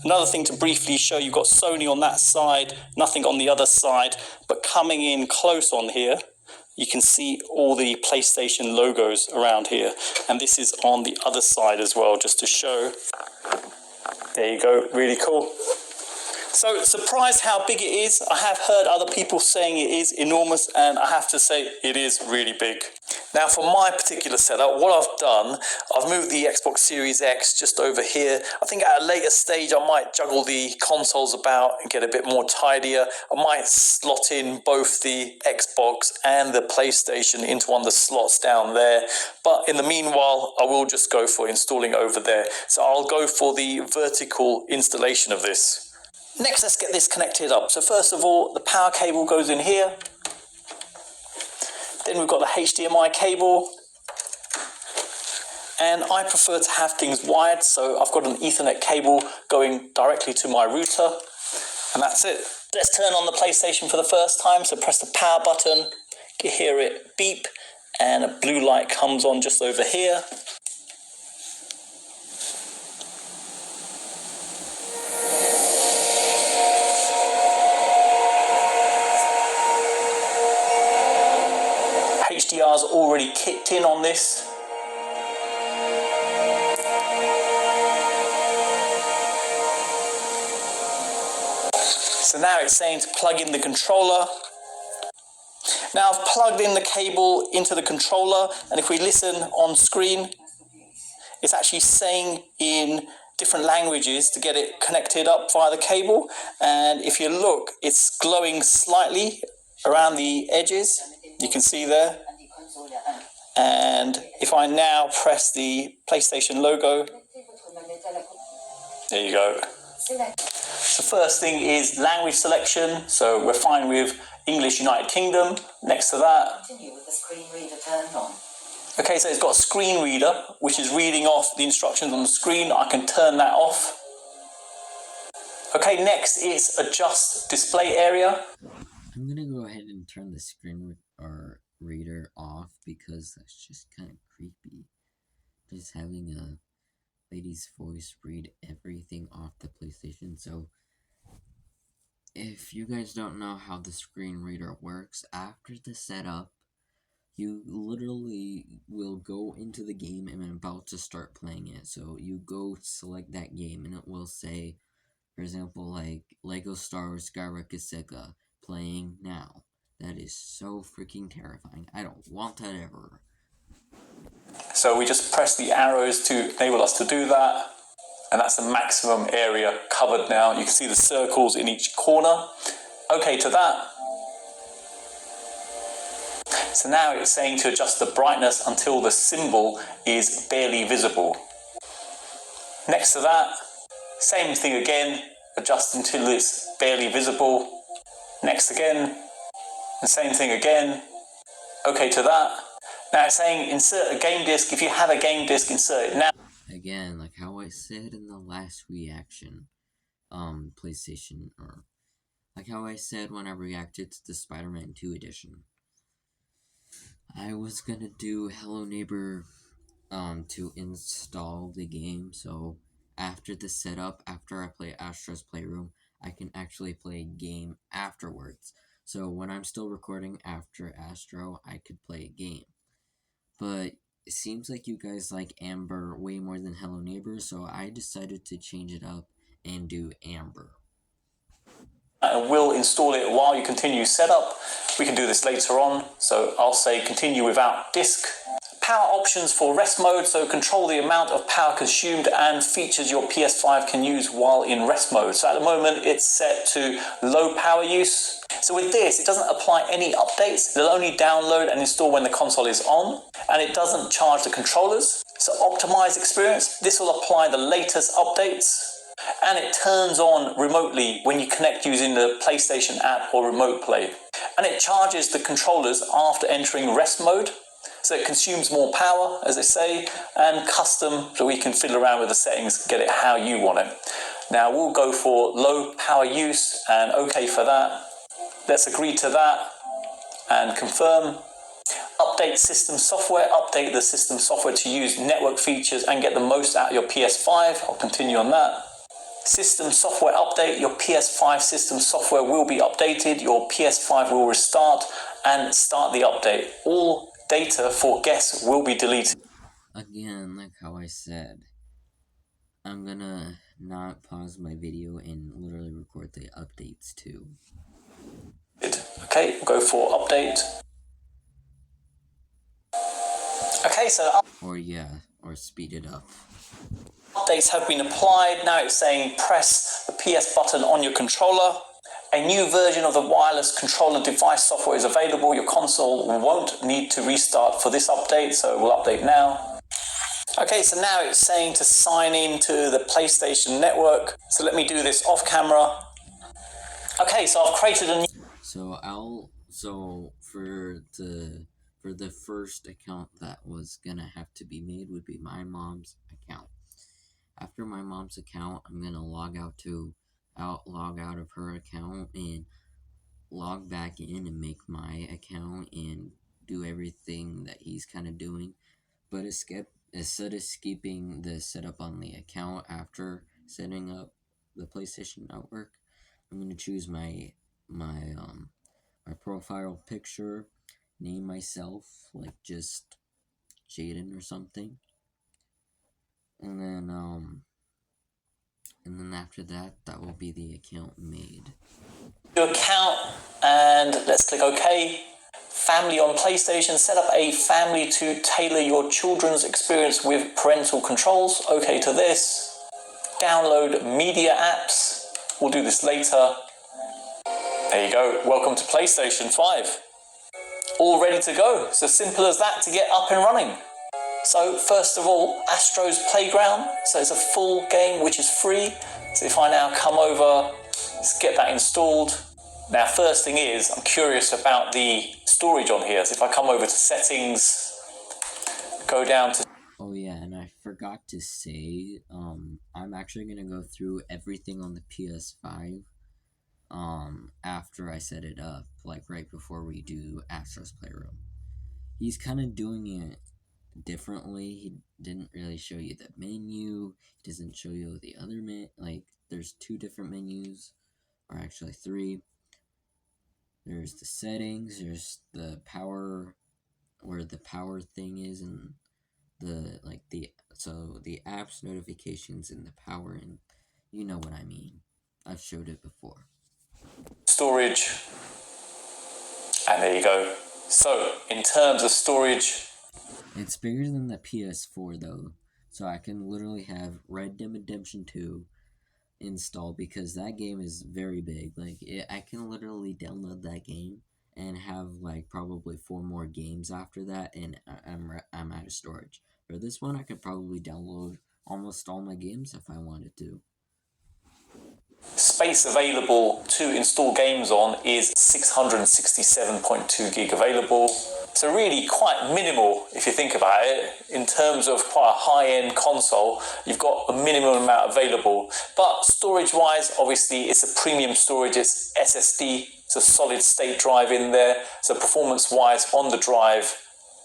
Another thing to briefly show, you've got Sony on that side, nothing on the other side, but coming in close on here, you can see all the PlayStation logos around here. And this is on the other side as well, just to show. There you go, really cool. So surprised how big it is. I have heard other people saying it is enormous, and I have to say it is really big. Now for my particular setup, what I've done, I've moved the Xbox Series X just over here. I think at a later stage I might juggle the consoles about and get a bit more tidier. I might slot in both the Xbox and the PlayStation into one of the slots down there. But in the meanwhile, I will just go for installing over there. So I'll go for the vertical installation of this. Next, let's get this connected up. So first of all, the power cable goes in here. Then we've got the HDMI cable. And I prefer to have things wired, so I've got an Ethernet cable going directly to my router. And that's it. Let's turn on the PlayStation for the first time. So press the power button, you hear it beep, and a blue light comes on just over here. HDR's already kicked in on this. So now it's saying to plug in the controller. Now I've plugged in the cable into the controller, and if we listen on screen, it's actually saying in different languages to get it connected up via the cable. And if you look, it's glowing slightly around the edges. You can see there. And if I now press the PlayStation logo, there you go. So first thing is language selection. So we're fine with English United Kingdom. Next to that. Continue with the screen reader turned on. Okay, so it's got a screen reader, which is reading off the instructions on the screen. I can turn that off. Okay, next is adjust display area. I'm gonna go ahead and turn the screen reader off because that's just kind of creepy. Just having a lady's voice read everything off the PlayStation. So if you guys don't know how the screen reader works, after the setup, you literally will go into the game and I'm about to start playing it. So you go select that game and it will say, for example, like Lego Star Wars Skywalker Saga playing now. That is so freaking terrifying. I don't want that ever. So we just press the arrows to enable us to do that. And that's the maximum area covered now. You can see the circles in each corner. Okay to that. So now it's saying to adjust the brightness until the symbol is barely visible. Next to that, same thing again, adjust until it's barely visible. Next again, the same thing again. Okay to that. Now it's saying insert a game disc. If you have a game disc, insert it now. Again, like how I said in the last reaction, PlayStation, or like how I said when I reacted to the Spider-Man 2 edition. I was gonna do Hello Neighbor to install the game, so after the setup, after I play Astro's Playroom, I can actually play a game afterwards. So when I'm still recording after Astro, I could play a game. but it seems like you guys like Amber way more than Hello Neighbor, so I decided to change it up and do Amber. And we'll install it while you continue setup. We can do this later on, so I'll say continue without disk. Power options for rest mode, so control the amount of power consumed and features your PS5 can use while in rest mode. So at the moment it's set to low power use. So with this, it doesn't apply any updates. It'll only download and install when the console is on, and it doesn't charge the controllers. So optimized experience, this will apply the latest updates, and it turns on remotely when you connect using the PlayStation app or Remote Play. And it charges the controllers after entering rest mode. So it consumes more power, as they say, and custom, so we can fiddle around with the settings, get it how you want it. Now we'll go for low power use and okay for that. Let's agree to that and confirm. Update system software, update the system software to use network features and get the most out of your PS5. I'll continue on that. System software update, your PS5 system software will be updated, your PS5 will restart and start the update. All data for guests will be deleted. Again, like how I said, I'm gonna not pause my video and literally record the updates too. Okay, we'll go for update. Okay, so Or speed it up. updates have been applied. Now it's saying press the PS button on your controller. A new version of the wireless controller device software is available. Your console won't need to restart for this update, so we'll update now. Okay, so now it's saying to sign in to the PlayStation Network. So let me do this off camera. Okay, so I've created a new... So for the first account that was gonna have to be made would be my mom's account. After my mom's account, I'm gonna log out of her account and log back in and make my account and do everything that he's kind of doing. But instead of skipping the setup on the account after setting up the PlayStation Network, I'm gonna choose my profile picture, name myself like just Jaden or something, and then after that will be the account made. Your account, and let's click OK. Family on PlayStation, set up a family to tailor your children's experience with parental controls. OK to this. Download media apps. We'll do this later. There you go. Welcome to PlayStation 5. All ready to go. It's as simple as that to get up and running. So first of all, Astro's Playground. So it's a full game which is free. So if I now come over, let's get that installed. Now first thing is, I'm curious about the storage on here. So if I come over to settings, go down to... Oh yeah, and I forgot to say, I'm actually going to go through everything on the PS5 after I set it up, like right before we do Astro's Playroom. He's kind of doing it differently. He didn't really show you the menu. He doesn't show you the other like there's 2 different menus, or actually 3. There's the settings, there's the power, where the power thing is, and the apps, notifications, and the power, and you know what I mean. I've showed it before. Storage, and there you go. So in terms of storage, it's bigger than the PS4 though, so I can literally have Red Dead Redemption 2 installed, because that game is very big. Like I can literally download that game and have like probably 4 more games after that, and I'm out of storage. For this one, I could probably download almost all my games if I wanted to. Space available to install games on is 667.2 gig available. So really quite minimal if you think about it. In terms of quite a high-end console, you've got a minimum amount available. But storage-wise, obviously it's a premium storage, it's SSD, it's a solid state drive in there. So performance-wise on the drive,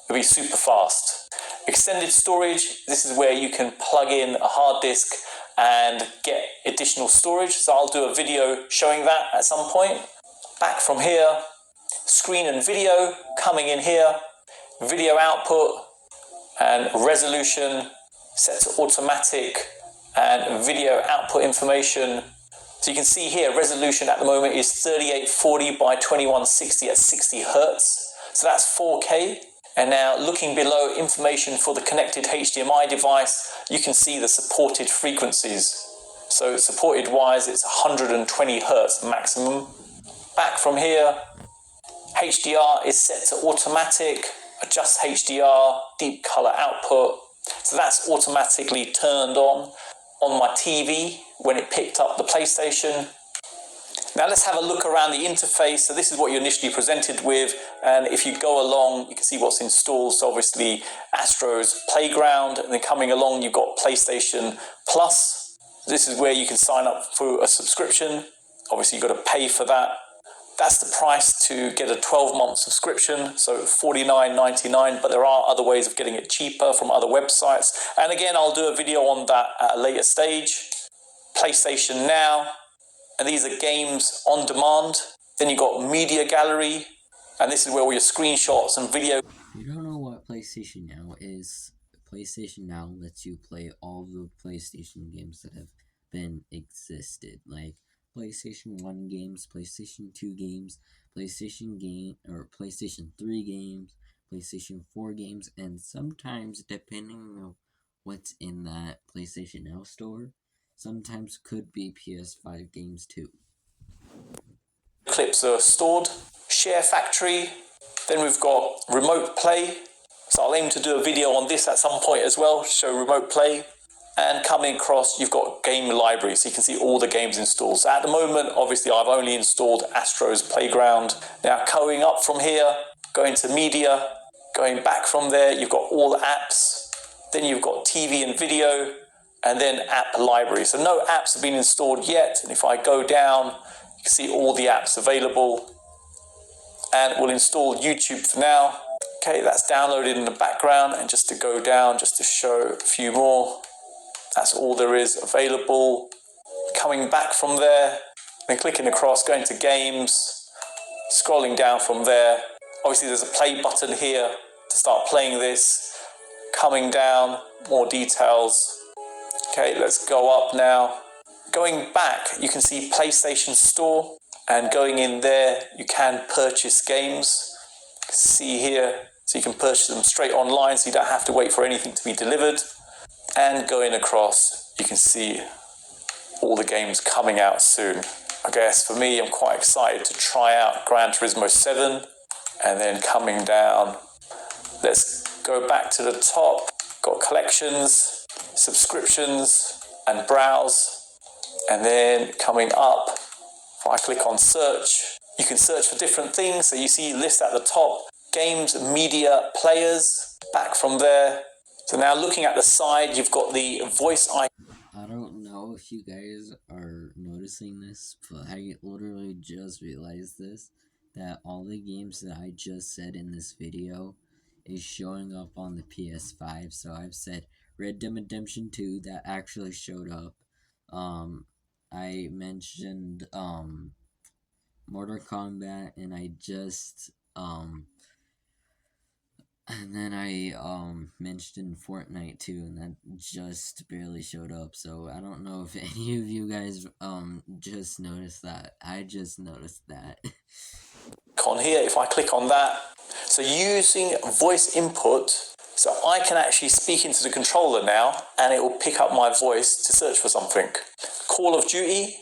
it'll be super fast. Extended storage, this is where you can plug in a hard disk and get additional storage. So I'll do a video showing that at some point. Back from here, screen and video coming in here, video output, and resolution set to automatic, and video output information. So you can see here, resolution at the moment is 3840 by 2160 at 60 Hertz. So that's 4K. And now looking below, information for the connected HDMI device, you can see the supported frequencies. So supported wise, it's 120 Hertz maximum. Back from here, HDR is set to automatic, adjust HDR, deep color output. So that's automatically turned on my TV when it picked up the PlayStation. Now let's have a look around the interface. So this is what you're initially presented with, and if you go along, you can see what's installed. So obviously Astro's Playground, and then coming along you've got PlayStation Plus. This is where you can sign up for a subscription. Obviously you've got to pay for that. That's the price to get a 12-month subscription, so $49.99, but there are other ways of getting it cheaper from other websites. And again, I'll do a video on that at a later stage. PlayStation Now, and these are games on demand. Then you've got Media Gallery, and this is where all your screenshots and video. If you don't know what PlayStation Now is, PlayStation Now lets you play all the PlayStation games that have been existed, like PlayStation 1 games, PlayStation 2 games, PlayStation 3 games, PlayStation 4 games, and sometimes, depending on what's in that PlayStation Now store, sometimes could be PS5 games too. Clips are stored. Share Factory. Then we've got Remote Play. So I'll aim to do a video on this at some point as well, show Remote Play. And coming across, you've got Game Library, so you can see all the games installed. So at the moment, obviously, I've only installed Astro's Playground. Now, going up from here, going to Media, going back from there, you've got all the apps. Then you've got TV and video, and then App Library. So no apps have been installed yet. And if I go down, you can see all the apps available. And we'll install YouTube for now. Okay, that's downloaded in the background. And just to go down, just to show a few more. That's all there is available. Coming back from there, then clicking across, going to games, scrolling down from there. Obviously there's a play button here to start playing this. Coming down, more details. Okay, let's go up now. Going back, you can see PlayStation Store, and going in there, you can purchase games. See here, so you can purchase them straight online, so you don't have to wait for anything to be delivered. And going across, you can see all the games coming out soon. I guess for me, I'm quite excited to try out Gran Turismo 7. And then coming down, let's go back to the top. Got collections, subscriptions, and browse. And then coming up, if I click on search, you can search for different things. So you see list at the top, games, media, players. Back from there. So now looking at the side, you've got the voice icon. I don't know if you guys are noticing this, but I literally just realized this, that all the games that I just said in this video is showing up on the PS5. So I've said Red Dead Redemption 2, that actually showed up. I mentioned Mortal Kombat, and I just and then I mentioned Fortnite too, and that just barely showed up. So I don't know if any of you guys just noticed that. I just noticed that. On here, if I click on that, so using voice input, so I can actually speak into the controller now, and it will pick up my voice to search for something. Call of Duty.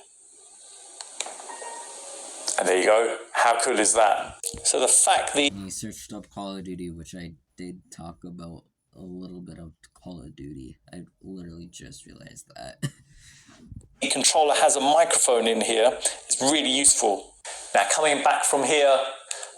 And there you go. How cool is that? So the fact that I searched up Call of Duty, which I did talk about a little bit of Call of Duty. I literally just realized that. the controller has a microphone in here is really useful. Now coming back from here,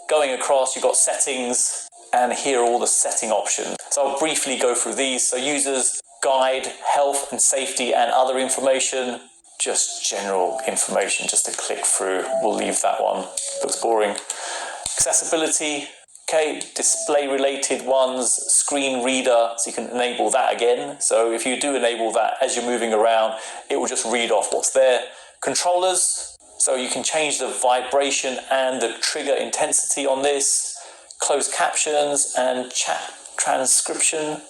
going across, you've got settings, and here are all the setting options. So I'll briefly go through these. So users, guide, health and safety and other information. Just general information just to click through. We'll leave that one. Looks boring. Accessibility. Okay, display related ones, screen reader, so you can enable that again. So if you do enable that as you're moving around, it will just read off what's there. Controllers, so you can change the vibration and the trigger intensity on this. Closed captions and chat transcription.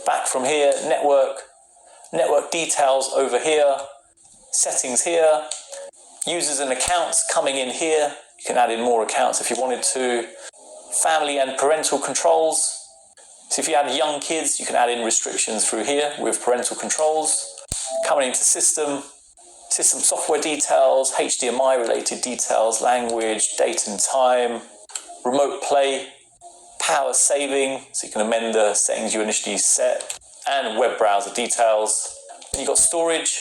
Back from here, network details over here, settings here, users and accounts coming in here. You can add in more accounts if you wanted to. Family and parental controls. So if you have young kids, you can add in restrictions through here with parental controls. Coming into system software details, HDMI related details, language, date and time, remote play, power saving, so you can amend the settings you initially set, and web browser details. Then you've got storage,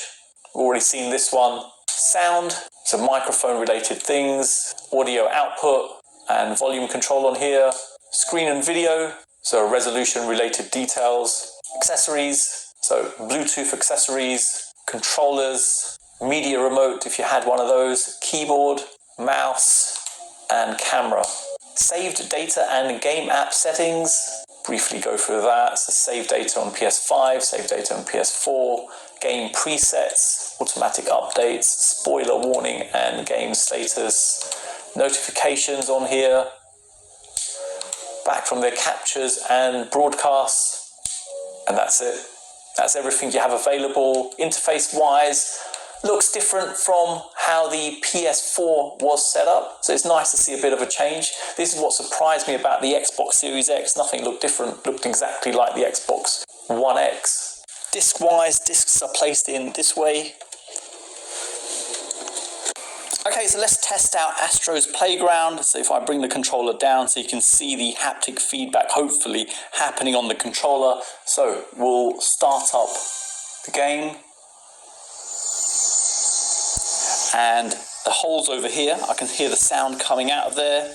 we've already seen this one. Sound, so microphone related things, audio output and volume control on here. Screen and video, so resolution related details. Accessories, so Bluetooth accessories, controllers, media remote if you had one of those, keyboard, mouse and camera. Saved data and game app settings, briefly go through that. So save data on PS5, save data on PS4, game presets, automatic updates, spoiler warning and game status, notifications on here. Back from their captures and broadcasts, and that's it. That's everything you have available. Interface wise, looks different from how the PS4 was set up, so it's nice to see a bit of a change. This is what surprised me about the Xbox Series X. Nothing looked different, looked exactly like the Xbox One X. Disc wise, discs are placed in this way. Okay, so let's test out Astro's Playground. So if I bring the controller down so you can see the haptic feedback hopefully happening on the controller. So we'll start up the game. And the holes over here, I can hear the sound coming out of there.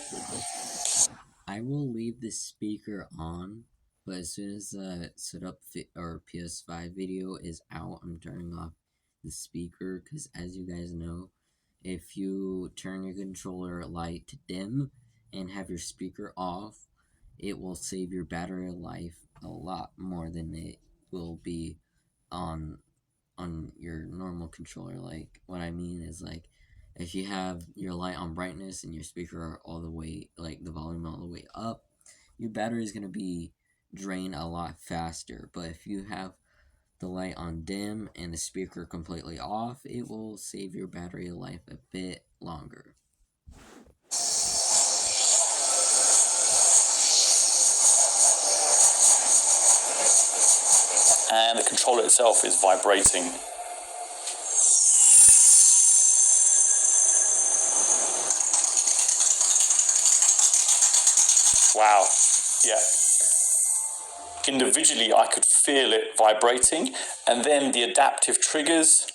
I will leave the speaker on, but as soon as setup or PS5 video is out, I'm turning off the speaker, because as you guys know, if you turn your controller light to dim and have your speaker off, it will save your battery life a lot more than it will be on your normal controller. Like, what I mean is, like, if you have your light on brightness and your speaker all the way, like the volume all the way up, your battery is going to be drained a lot faster. But if you have the light on dim and the speaker completely off, it will save your battery life a bit longer. And the controller itself is vibrating. Wow, yeah. Individually, I could feel it vibrating, and then the adaptive triggers.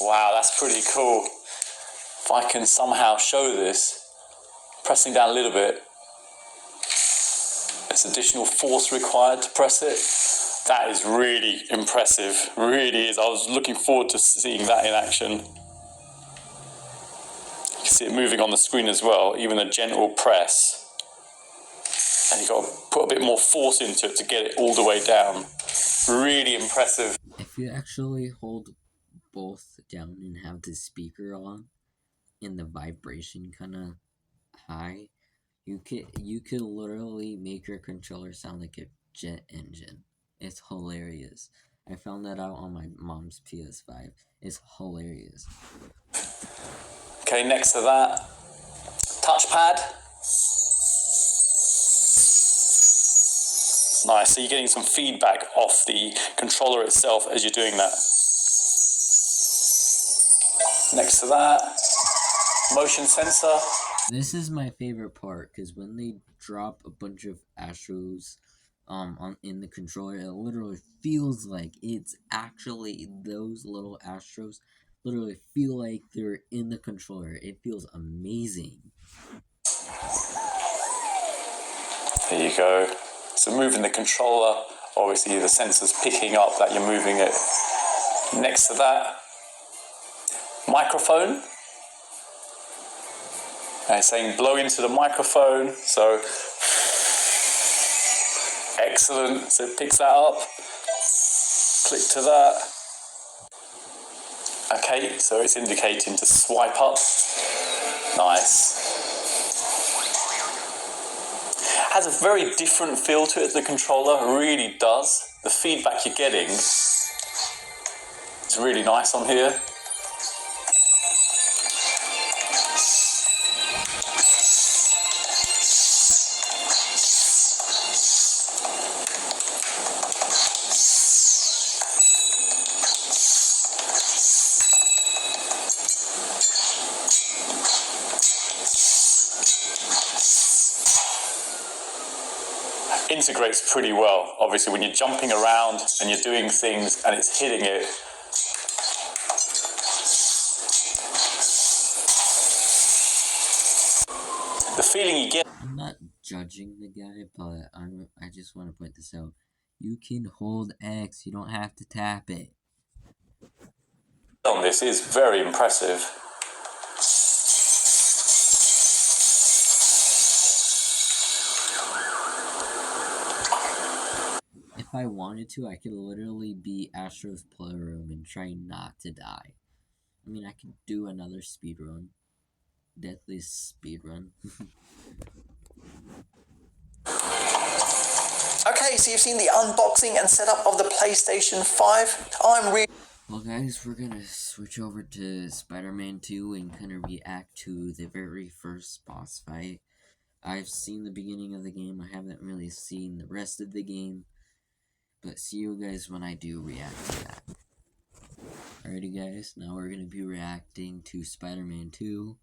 Wow, that's pretty cool. If I can somehow show this, pressing down a little bit, there's additional force required to press it. That is really impressive, really is. I was looking forward to seeing that in action. You can see it moving on the screen as well, even a gentle press. And you've got to put a bit more force into it to get it all the way down. Really impressive. If you actually hold both down and have the speaker on and the vibration kind of high, you could literally make your controller sound like a jet engine. It's hilarious. I found that out on my mom's PS5. It's hilarious. Okay, next to that, touchpad. Nice, so you're getting some feedback off the controller itself as you're doing that. Next to that, motion sensor. This is my favorite part, because when they drop a bunch of Astros in the controller, it literally feels like it's actually those little Astros literally feel like they're in the controller. It feels amazing. There you go. So moving the controller, obviously the sensor's picking up that you're moving it. Next to that, microphone. And it's saying blow into the microphone, so excellent. So it picks that up. Click to that. Okay, so it's indicating to swipe up. Nice. has a very different feel to it, the controller, really does. The feedback you're getting is really nice on here. Integrates pretty well, obviously, when you're jumping around and you're doing things and it's hitting it. The feeling you get. I'm not judging the guy, but I just want to point this out. You can hold X, you don't have to tap it. On this is very impressive. If I wanted to, I could literally be Astro's Playroom and try not to die. I mean, I could do another speedrun. Deathly speedrun. Okay, so you've seen the unboxing and setup of the PlayStation 5. Well guys, we're gonna switch over to Spider-Man 2 and kind of react to the very first boss fight. I've seen the beginning of the game, I haven't really seen the rest of the game. But see you guys when I do react to that. Alrighty guys, now we're gonna be reacting to Spider-Man 2.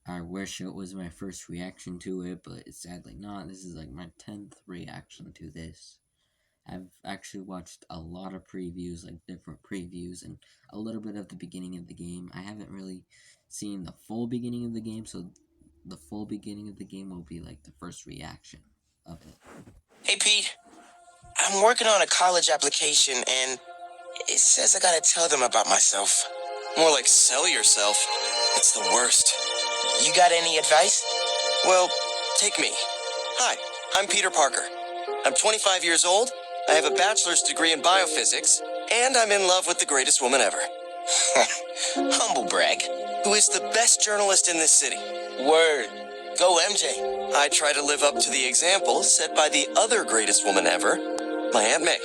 I wish it was my first reaction to it, but it's sadly not. This is like my 10th reaction to this. I've actually watched a lot of previews, like different previews, and a little bit of the beginning of the game. I haven't really seen the full beginning of the game, so the full beginning of the game will be like the first reaction of it. Hey Pete, I'm working on a college application and it says I gotta tell them about myself. More like sell yourself. It's the worst. You got any advice? Well, take me. Hi, I'm Peter Parker. I'm 25 years old, I have a bachelor's degree in biophysics, and I'm in love with the greatest woman ever. Humble brag. Who is the best journalist in this city. Word. Go MJ. I try to live up to the example set by the other greatest woman ever, my Aunt May.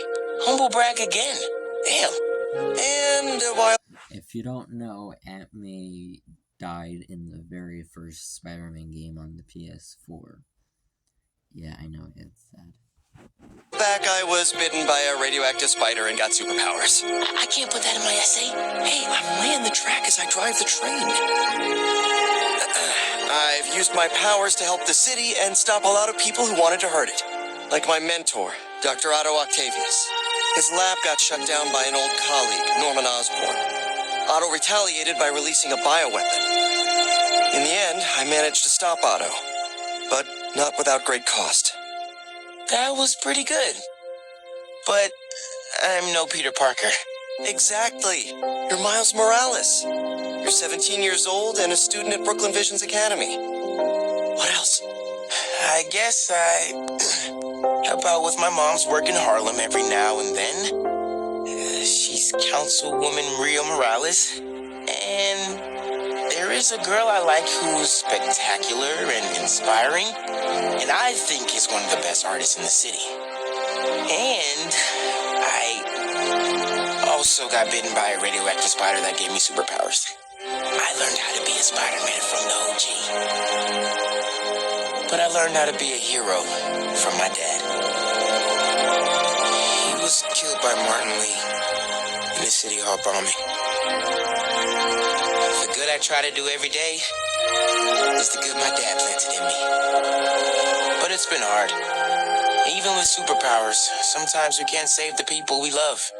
Humble brag again. Damn. And while... If you don't know, Aunt May died in the very first Spider-Man game on the PS4. Yeah, I know, it's sad. back, I was bitten by a radioactive spider and got superpowers. I can't put that in my essay. Hey, I'm laying the track as I drive the train. I've used my powers to help the city and stop a lot of people who wanted to hurt it. Like my mentor, Dr. Otto Octavius. His lab got shut down by an old colleague, Norman Osborn. Otto retaliated by releasing a bioweapon. In the end, I managed to stop Otto, but not without great cost. That was pretty good. But I'm no Peter Parker. Exactly. You're Miles Morales. You're 17 years old and a student at Brooklyn Visions Academy. What else? I guess I help out with my mom's work in Harlem every now and then. She's Councilwoman Rio Morales. And there is a girl I like who's spectacular and inspiring, and I think is one of the best artists in the city. And I also got bitten by a radioactive spider that gave me superpowers. I learned how to be a Spider-Man from the OG. But I learned how to be a hero from my dad. He was killed by Martin Lee in the City Hall bombing. The good I try to do every day is the good my dad planted in me. But it's been hard. Even with superpowers, sometimes we can't save the people we love,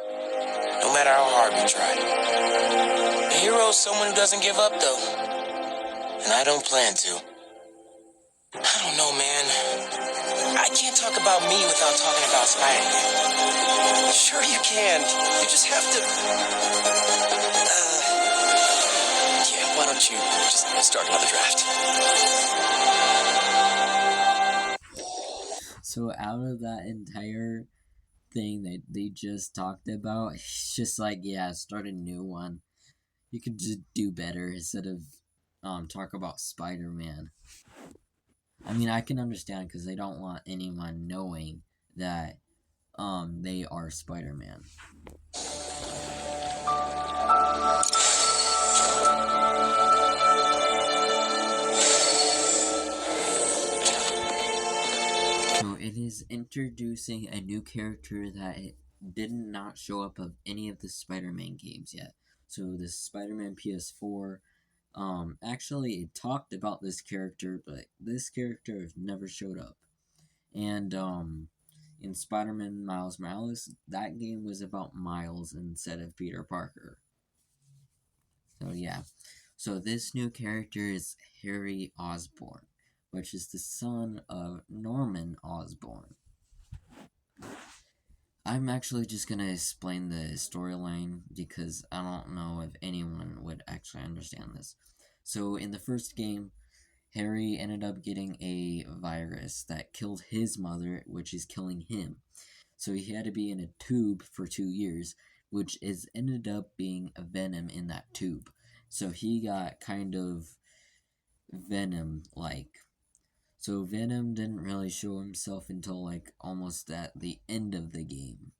no matter how hard we try. A hero is someone who doesn't give up, though. And I don't plan to. I don't know, man. I can't talk about me without talking about Spider-Man. Sure you can. You just have to... yeah, why don't you just start another draft? So out of that entire thing that they just talked about, it's just like, yeah, start a new one. You could just do better instead of talk about Spider-Man. I mean, I can understand because they don't want anyone knowing that they are Spider-Man. So it is introducing a new character that it did not show up of any of the Spider-Man games yet. So the Spider-Man PS4, actually it talked about this character, but this character never showed up. And in Spider-Man Miles Morales, that game was about Miles instead of Peter Parker. So yeah. So this new character is Harry Osborn, which is the son of Norman Osborn. I'm actually just gonna explain the storyline because I don't know if anyone would actually understand this. So in the first game, Harry ended up getting a virus that killed his mother, which is killing him. So he had to be in a tube for 2 years, which is ended up being a venom in that tube. So he got kind of Venom-like. So Venom didn't really show himself until like almost at the end of the game.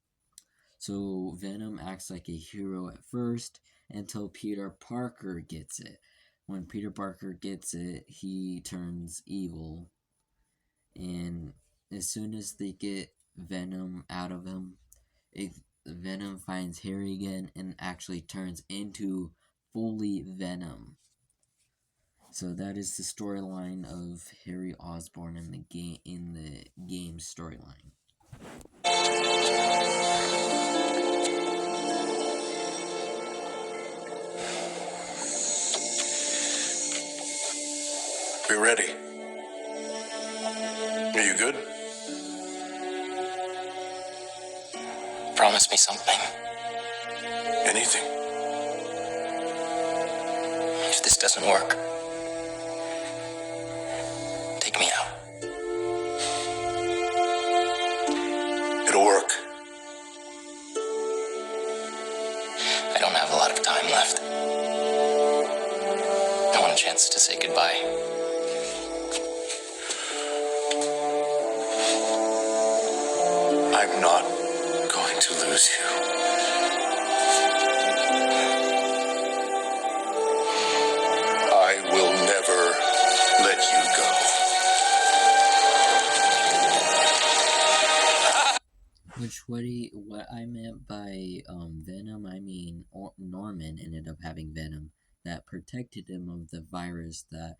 So Venom acts like a hero at first until Peter Parker gets it. When Peter Parker gets it, he turns evil. And as soon as they get Venom out of him, Venom finds Harry again and actually turns into fully Venom. So that is the storyline of Harry Osborn in the game storyline. We're ready. Are you good? Promise me something. Anything? If this doesn't work, take me out. It'll work. I don't have a lot of time left. I want a chance to say goodbye. I'm not going to lose you. I will never let you go. What I meant by Venom, I mean Norman ended up having Venom that protected him of the virus that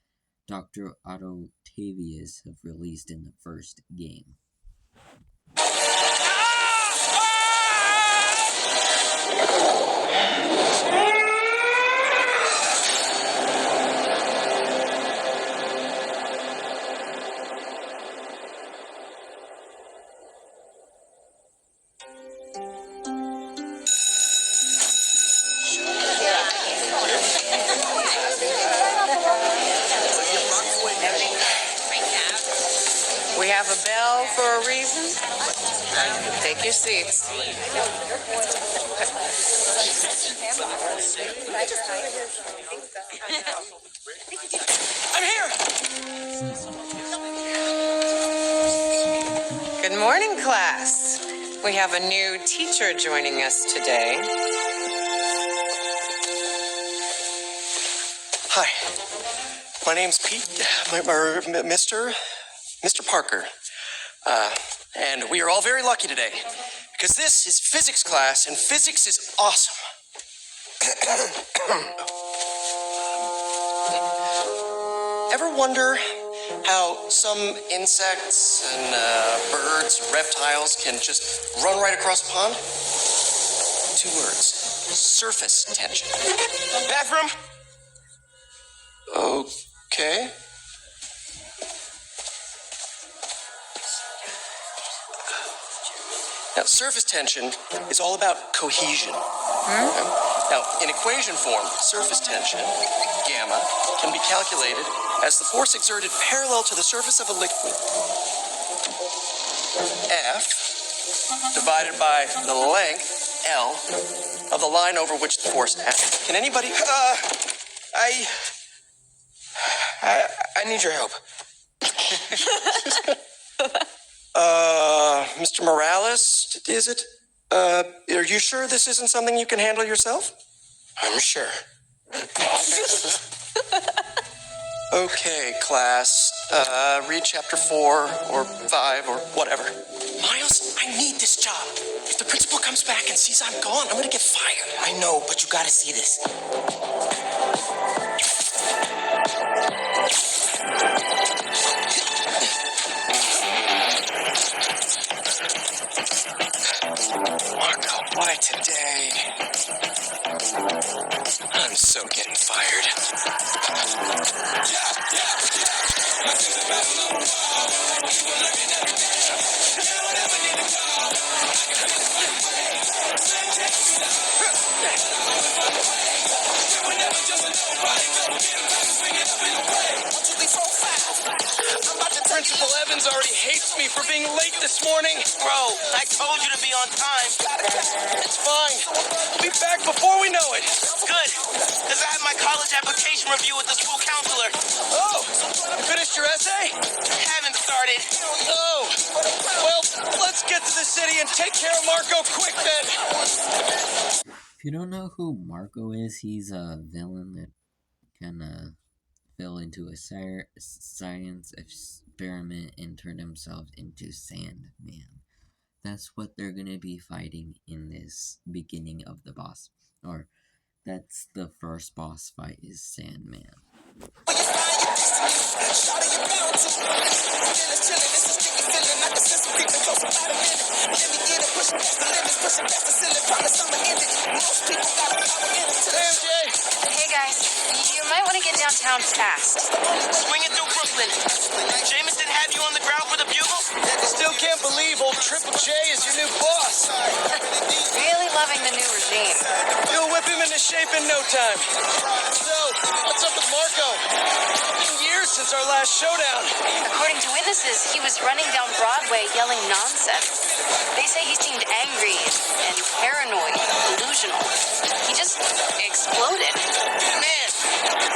Dr. Otto Octavius have released in the first game. We have a bell for a reason. Take your seats. I'm here! Good morning, class. We have a new teacher joining us today. Hi. My name's Pete. Mr. Parker. And we are all very lucky today because this is physics class and physics is awesome. Ever wonder how some insects and birds, reptiles can just run right across a pond? 2 words. Surface tension. Bathroom? Okay. Now, surface tension is all about cohesion. Now, in equation form, surface tension, gamma, can be calculated as the force exerted parallel to the surface of a liquid, F, divided by the length, L, of the line over which the force acts. Can anybody... I need your help. Mr. Morales, is it? Are you sure this isn't something you can handle yourself? I'm sure. Okay, class. Read chapter 4 or 5 or whatever. Miles, I need this job. If the principal comes back and sees I'm gone, I'm gonna get fired. I know, but you gotta see this. Marco, why today? I'm so getting fired. Principal Evans already hates me for being late this morning. Bro, I told you to be on time. It's fine. We'll be back before we know it. Good, because I have my college application review with the school counselor. Oh, finished your essay? Haven't started. Oh, well, let's get to the city and take care of Marco quick then. If you don't know who Marco is, he's a villain that kind of fell into a science experiment and turned himself into Sandman. That's what they're gonna be fighting in this beginning of the boss. Or, that's the first boss fight is Sandman. Hey guys, you might want to get downtown fast. Swing it through Brooklyn. Jameson had you on the ground for the bugle? Still can't believe old Triple J is your new boss. Really loving the new regime. You'll whip him into shape in no time. So, what's up with Marco? It's been years since our last showdown. According to witnesses, he was running down Broadway yelling nonsense. They say he seemed angry and paranoid, delusional. He just exploded. Man,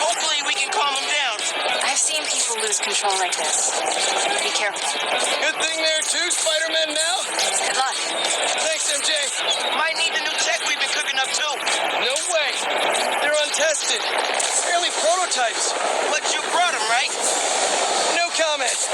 hopefully we can calm him down. I've seen people lose control like this. Be careful. Good thing there are 2 Spider-Men now. Good luck. Thanks, MJ. Might need the new tech we've been cooking up too. No way. They're untested. Barely prototypes. But you brought them, right? No comment.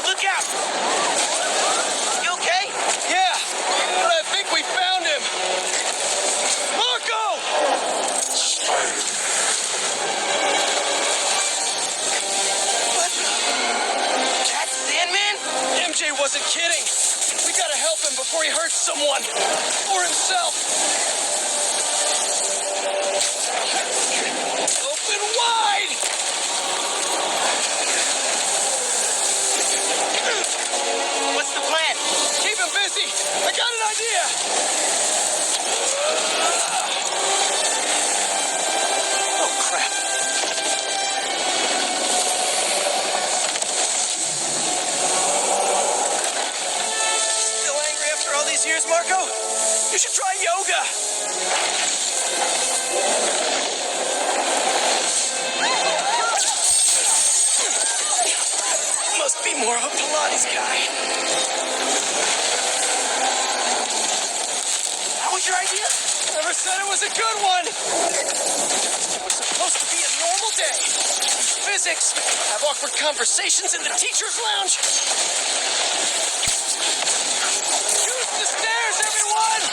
Look out! You okay? Yeah, but I think we found him. Marco! What? That's Sandman? MJ wasn't kidding. We gotta help him before he hurts someone. Or himself. Open wide! What's the plan? Keep him busy. I got an idea. Oh, crap. Still angry after all these years, Marco? You should try yoga. Must be more of a Pilates guy. That was your idea? Never said it was a good one. It was supposed to be a normal day. Physics. Have awkward conversations in the teacher's lounge. Use the stairs, everyone!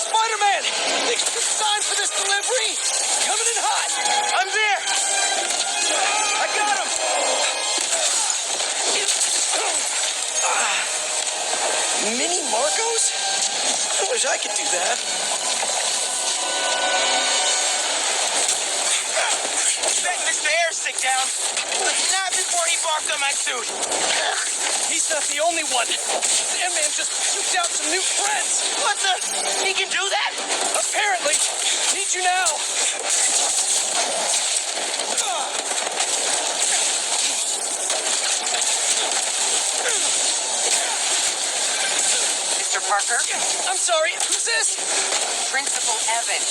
Spider-Man! Think it's time for this delivery? Coming in hot. I'm there. I got him. Mini Marcos? I wish I could do that. Bet Mr. Airstick down. Not before he barked on my suit. He's not the the only one. Sandman just puked out some new friends. What the? He can do that? Apparently. Need you now. Mr. Parker? I'm sorry, who's this? Principal Evans.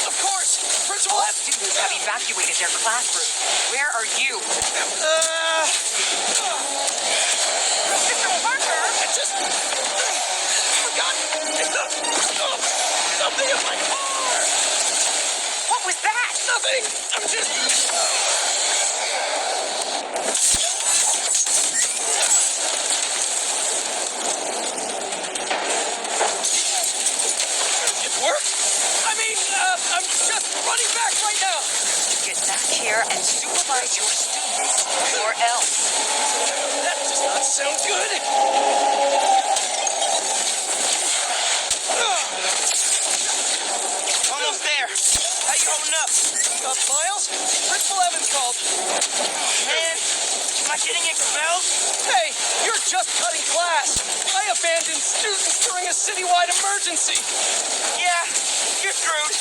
Of course, Principal All Evans. students have evacuated their classroom. Where are you? Mr. Parker? I just forgot something in my car. What was that? Nothing. I'm just. It worked? I mean, I'm just running back right now. Get back here and supervise your students, or else. That does not sound good. Almost there. How you holding up? Miles? Principal Evans called. Man, am I getting expelled? Hey, you're just cutting class. I abandoned students during a citywide emergency. Yeah, you're screwed.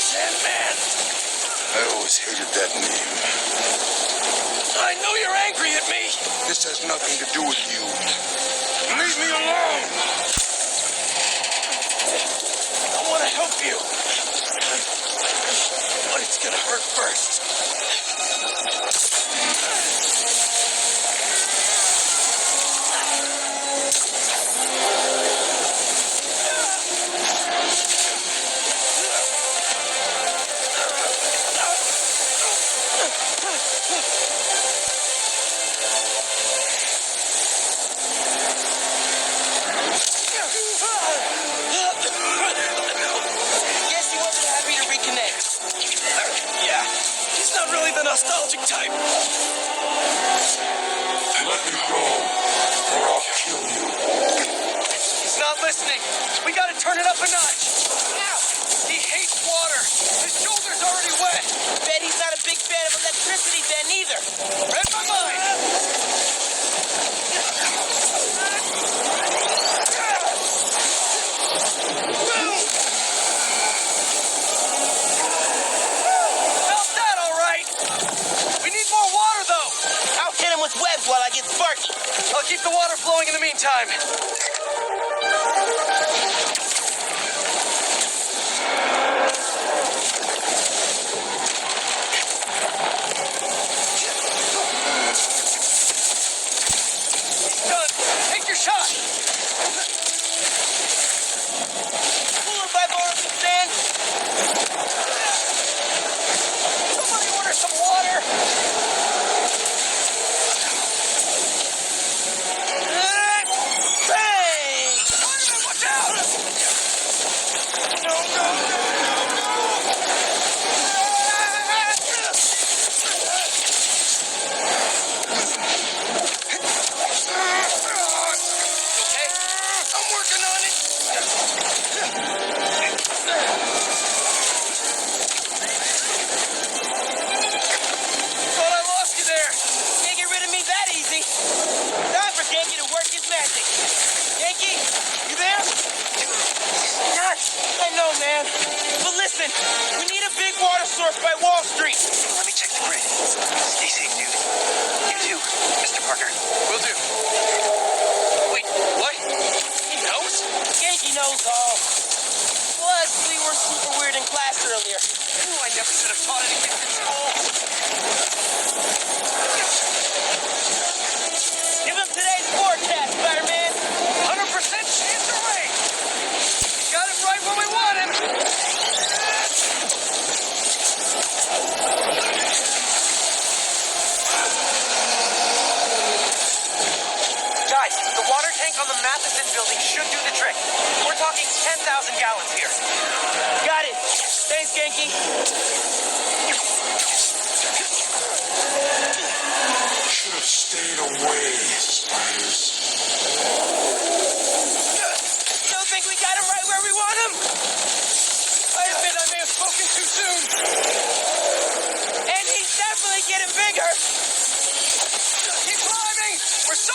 Sandman, I always hated that name. I know you're angry at me. This has nothing to do with you. Leave me alone! I want to help you. But it's gonna hurt first. Guess he wasn't happy to reconnect. Yeah, he's not really the nostalgic type. Let me go, or I'll kill you. He's not listening. We gotta turn it up a notch. He hates water. His shoulder's already wet. Bet he's not a big fan of electricity then either. Read my mind. How's that all right? We need more water, though. I'll hit him with webs while I get Sparky. I'll keep the water flowing in the meantime. Done. Take your shot. Cool if I borrow some sand. Somebody order some water. Bang! Fireman, watch out! No, no, Okay, I'm working on it. Thought I lost you there. can't get rid of me that easy. Time for Genki to work his magic. Genki, you there? Not. I know, man. But listen, we need a big water source by Wall Street. Let me check the grid. Stay safe, dude. You too, Mr. Parker. Will do. Wait, what? He knows? Genki knows all. Plus, we were super weird in class earlier. Ooh, I never should have taught it against in school. Give him today's forecast, Spider-Man. 100% chance of rain. Got him right when we want him. Guys, the water tank on the Matheson building should do the trick. We're talking 10,000 gallons here. Got it. Thanks, Genki. Should have stayed away, spiders.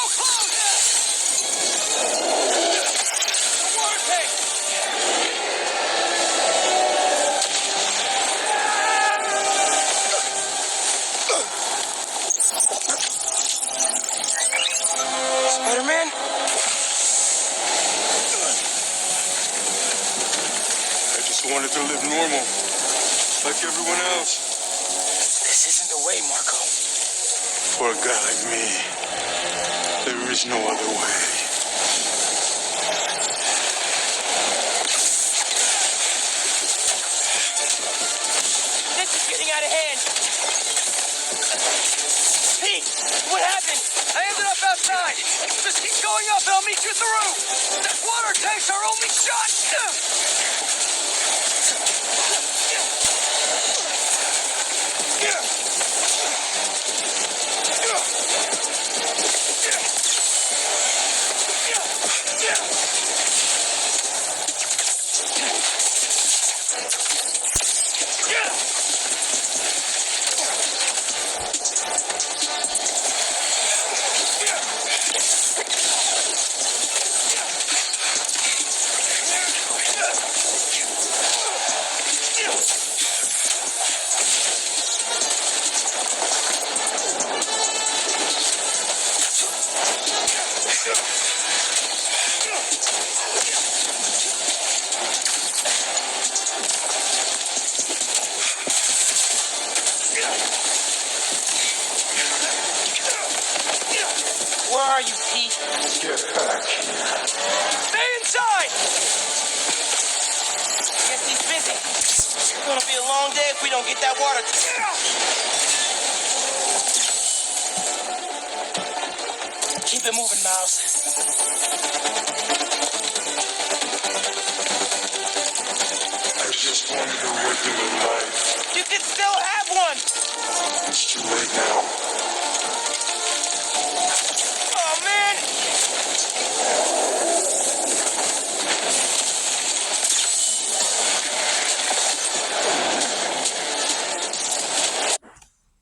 close! The water tank! Spider-Man? I just wanted to live normal, like everyone else. This isn't the way, Marco. For a guy like me, there is no other way. This is getting out of hand. Pete, what happened? I ended up outside. Just keep going up and I'll meet you at the roof. That water tank's our only shot. Where are you, Pete? Get back. Stay inside! Guess he's busy. It's gonna be a long day if we don't get that water. Keep it moving, Miles. I just wanted a regular life. You can still have one! It's too late now. Oh, man!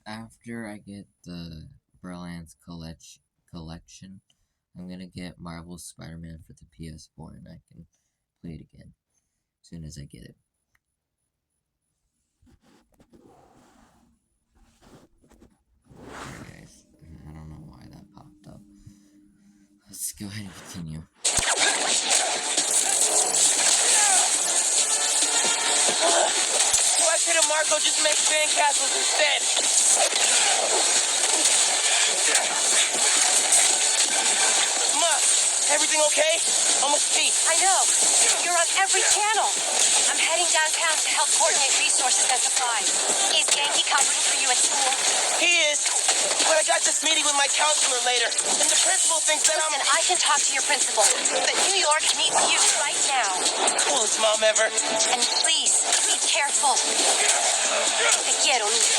After I get the Brilliance collection, I'm gonna get Marvel's Spider-Man for the PS4 and I can play it again as soon as I get it. Alright guys, I don't know why that popped up. Let's go ahead and continue. Why couldn't Marco just make sandcastles instead? Ma, everything okay? Almost Pete. I know. You're on every channel. I'm heading downtown to help coordinate resources and supplies. Is Yankee covering for you at school? He is. But I got this meeting with my counselor later, and the principal thinks that Listen, I can talk to your principal, but New York needs you right now. Coolest mom ever. And please, be careful. Te quiero, niña.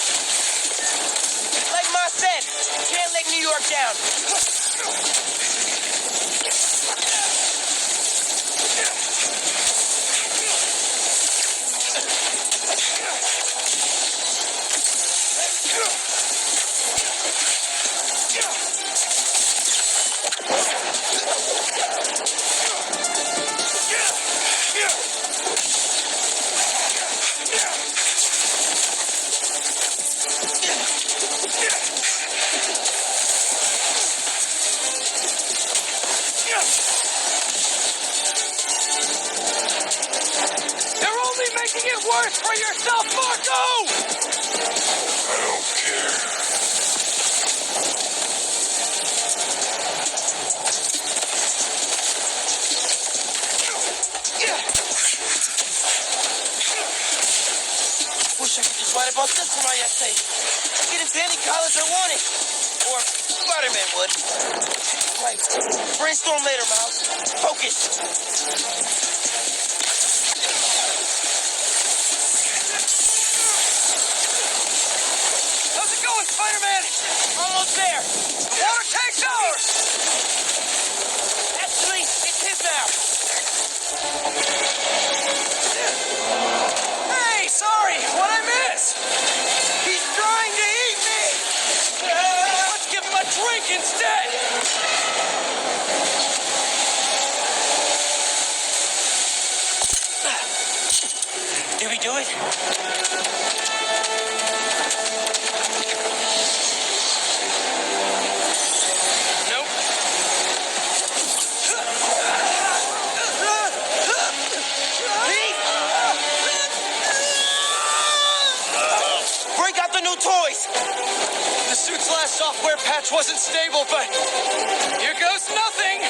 Like Ma said, can't let New York down. You're only making it worse for yourself, Marco! I don't care. Wish I could just write about this for my essay. Get into any college I wanted. Or Spider-Man would. Right. Brainstorm later, Miles. Focus. How's it going, Spider-Man? Almost there. The water tank's ours! Actually, it's his now. Hey, sorry, what'd I miss? He's trying to eat me! Let's give him a drink instead! Did we do it? Nope. Pete! Break out the new toys! The suit's last software patch wasn't stable, but here goes nothing!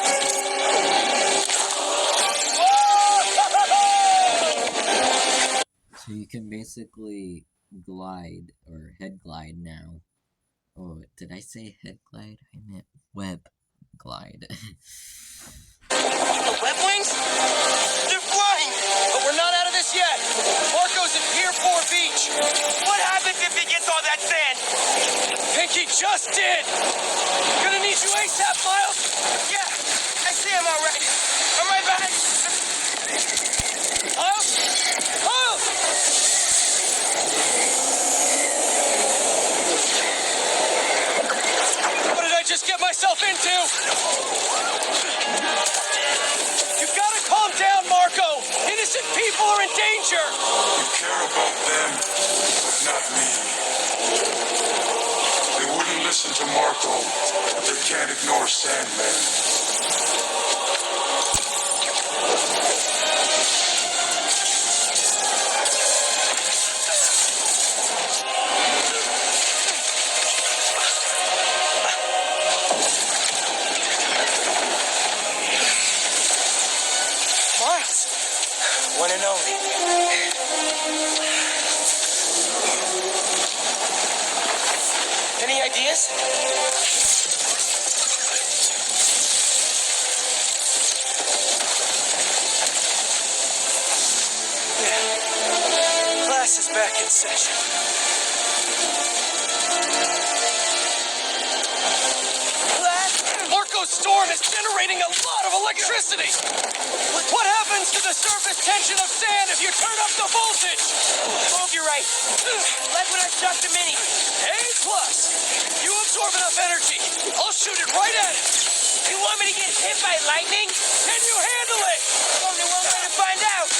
So you can basically glide, or head glide now. Oh, did I say head glide? I meant web glide. The web wings? They're flying! But we're not out of this yet. Marco's at Pier 4 Beach. What happens if he gets all that sand? Pinky just did! Gonna need you ASAP, Miles! Yeah, I see him all right. I'm right behind you. Miles? Miles! What did I just get myself into? You gotta calm down, Marco! Innocent people are in danger! You care about them, but not me. They wouldn't listen to Marco, but they can't ignore Sandman. Miles, one and only. Any ideas? Yeah, class is back in session. Marco's storm is generating a lot of electricity. What happens to the surface tension of sand if you turn up the voltage? Oh, you're right. Like when I shot the mini. A plus. You absorb enough energy. I'll shoot it right at it. You want me to get hit by lightning? Can you handle it? Only one way to find out.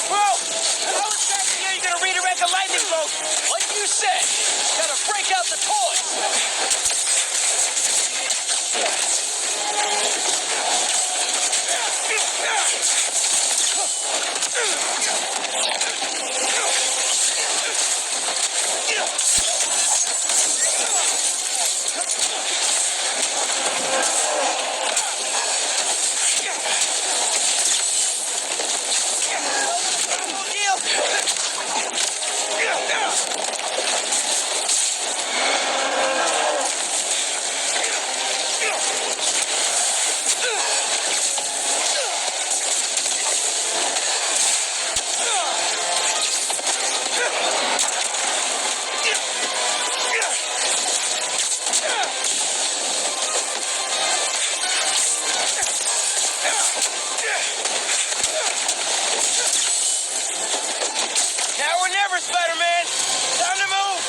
Bro, how exactly are you gonna redirect a lightning bolt? Like you said, gotta break out the toys. Now or never, Spider-Man. Time to move.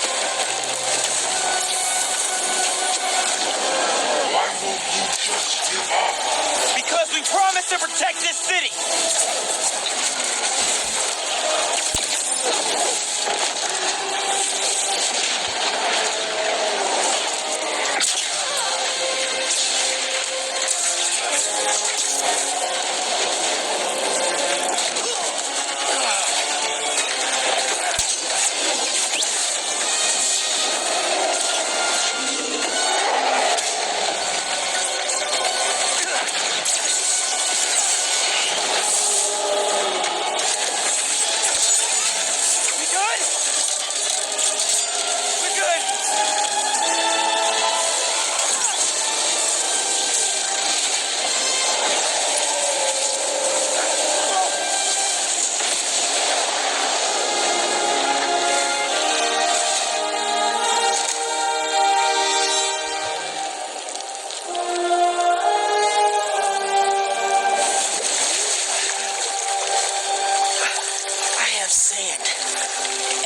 Why won't you just give up? Because we promised to protect this city.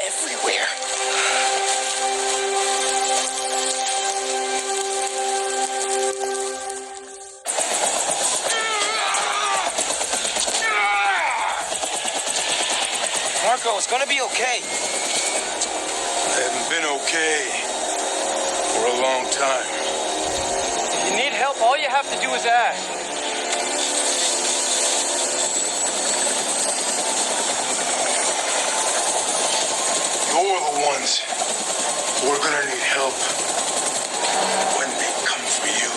everywhere. Marco, it's gonna be okay. I haven't been okay for a long time. If you need help, all you have to do is ask. You're the ones who are gonna need help when they come for you.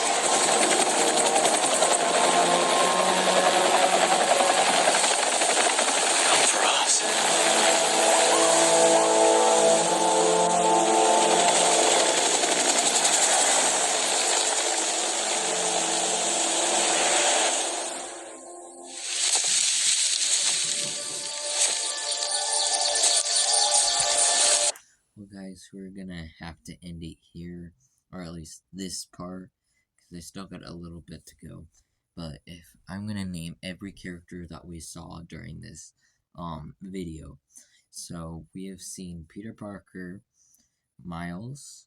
Come for us. Well, guys, we're gonna have to end it here, or at least this part, because I still got a little bit to go. But if I'm gonna name every character that we saw during this video, so we have seen Peter Parker, Miles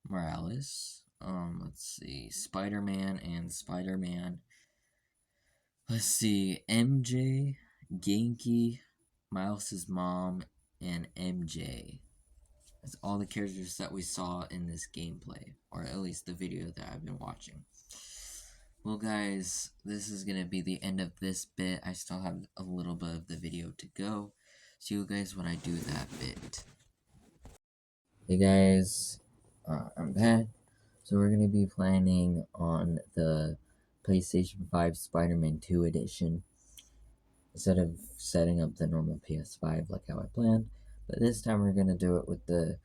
Morales, let's see, Spider-Man and Spider-Man. Let's see, MJ, Genki, Miles' mom, and MJ. That's all the characters that we saw in this gameplay, or at least the video that I've been watching. Well, guys, this is going to be the end of this bit. I still have a little bit of the video to go. See you guys when I do that bit. Hey guys, I'm back. So we're going to be planning on the PlayStation 5 Spider-Man 2 edition, instead of setting up the normal PS5 like how I planned. But this time we're going to do it with the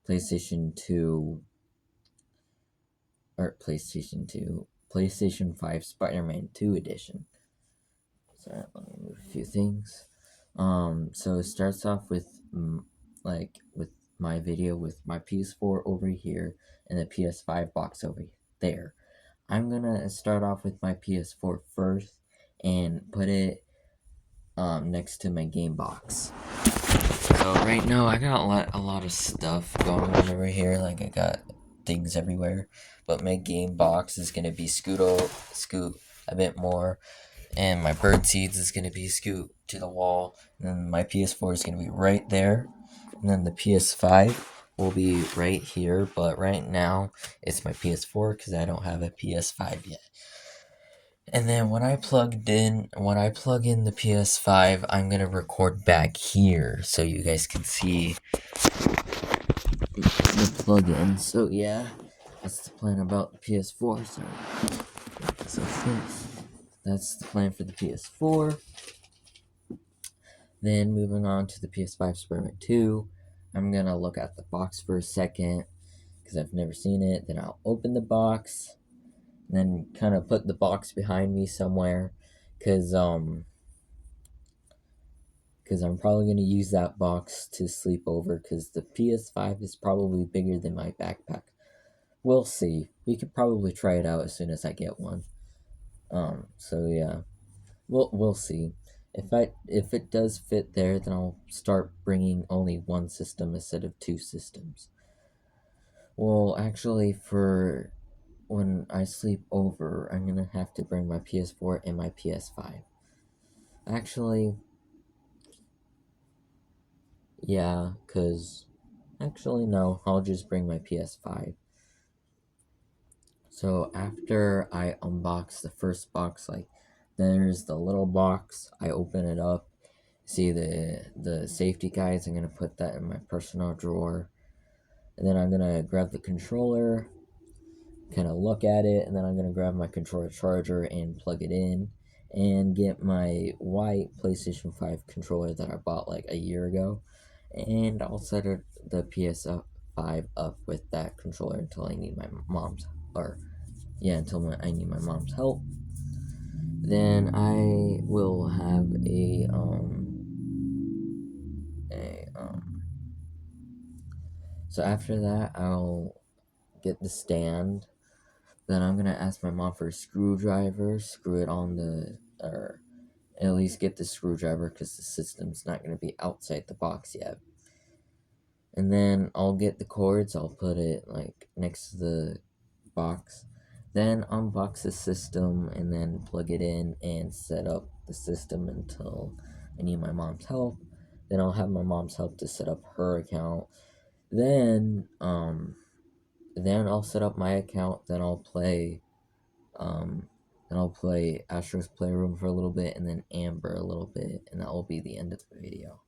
PlayStation 5 Spider-Man 2 edition. Sorry, let me move a few things. So it starts off with with my video with my PS4 over here and the PS5 box over there. I'm gonna start off with my PS4 first and put it next to my game box. So right now I got a lot of stuff going on over here, like I got things everywhere, but my game box is gonna be scoot a bit more, and my bird seeds is gonna be scoot to the wall, and then my PS4 is gonna be right there, and then the PS5 will be right here, but right now it's my PS4 because I don't have a PS5 yet. And then when I plug in the PS5, I'm gonna record back here so you guys can see the plug-in. So yeah, that's the plan about the PS4. So that's the plan for the PS4. Then moving on to the PS5 Spider-Man 2, I'm gonna look at the box for a second because I've never seen it. Then I'll open the box. And then kind of put the box behind me somewhere, because I'm probably going to use that box to sleep over, because the PS5 is probably bigger than my backpack. We'll see. We could probably try it out as soon as I get one. So yeah, we'll see. If it does fit there, then I'll start bringing only one system instead of two systems. Well, actually, for when I sleep over, I'm gonna have to bring my PS4 and my PS5. Actually, yeah, no, I'll just bring my PS5. So after I unbox the first box, like, there's the little box, I open it up, see the safety guides, I'm gonna put that in my personal drawer, and then I'm gonna grab the controller, kind of look at it, and then I'm going to grab my controller charger and plug it in and get my white PlayStation 5 controller that I bought like a year ago, and I'll set the PS5 up with that controller until I need my mom's help. Then I will have so after that I'll get the stand. Then I'm gonna ask my mom for a screwdriver, screw it on at least get the screwdriver because the system's not going to be outside the box yet. And then I'll get the cords, I'll put it like next to the box, then unbox the system and then plug it in and set up the system until I need my mom's help. Then I'll have my mom's help to set up her account. Then I'll set up my account, then I'll play Astro's Playroom for a little bit, and then Amber a little bit, and that will be the end of the video.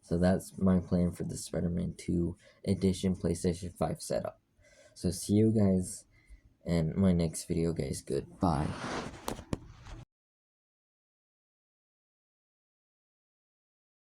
So that's my plan for the Spider-Man 2 Edition PlayStation 5 setup. So see you guys in my next video, guys. Goodbye.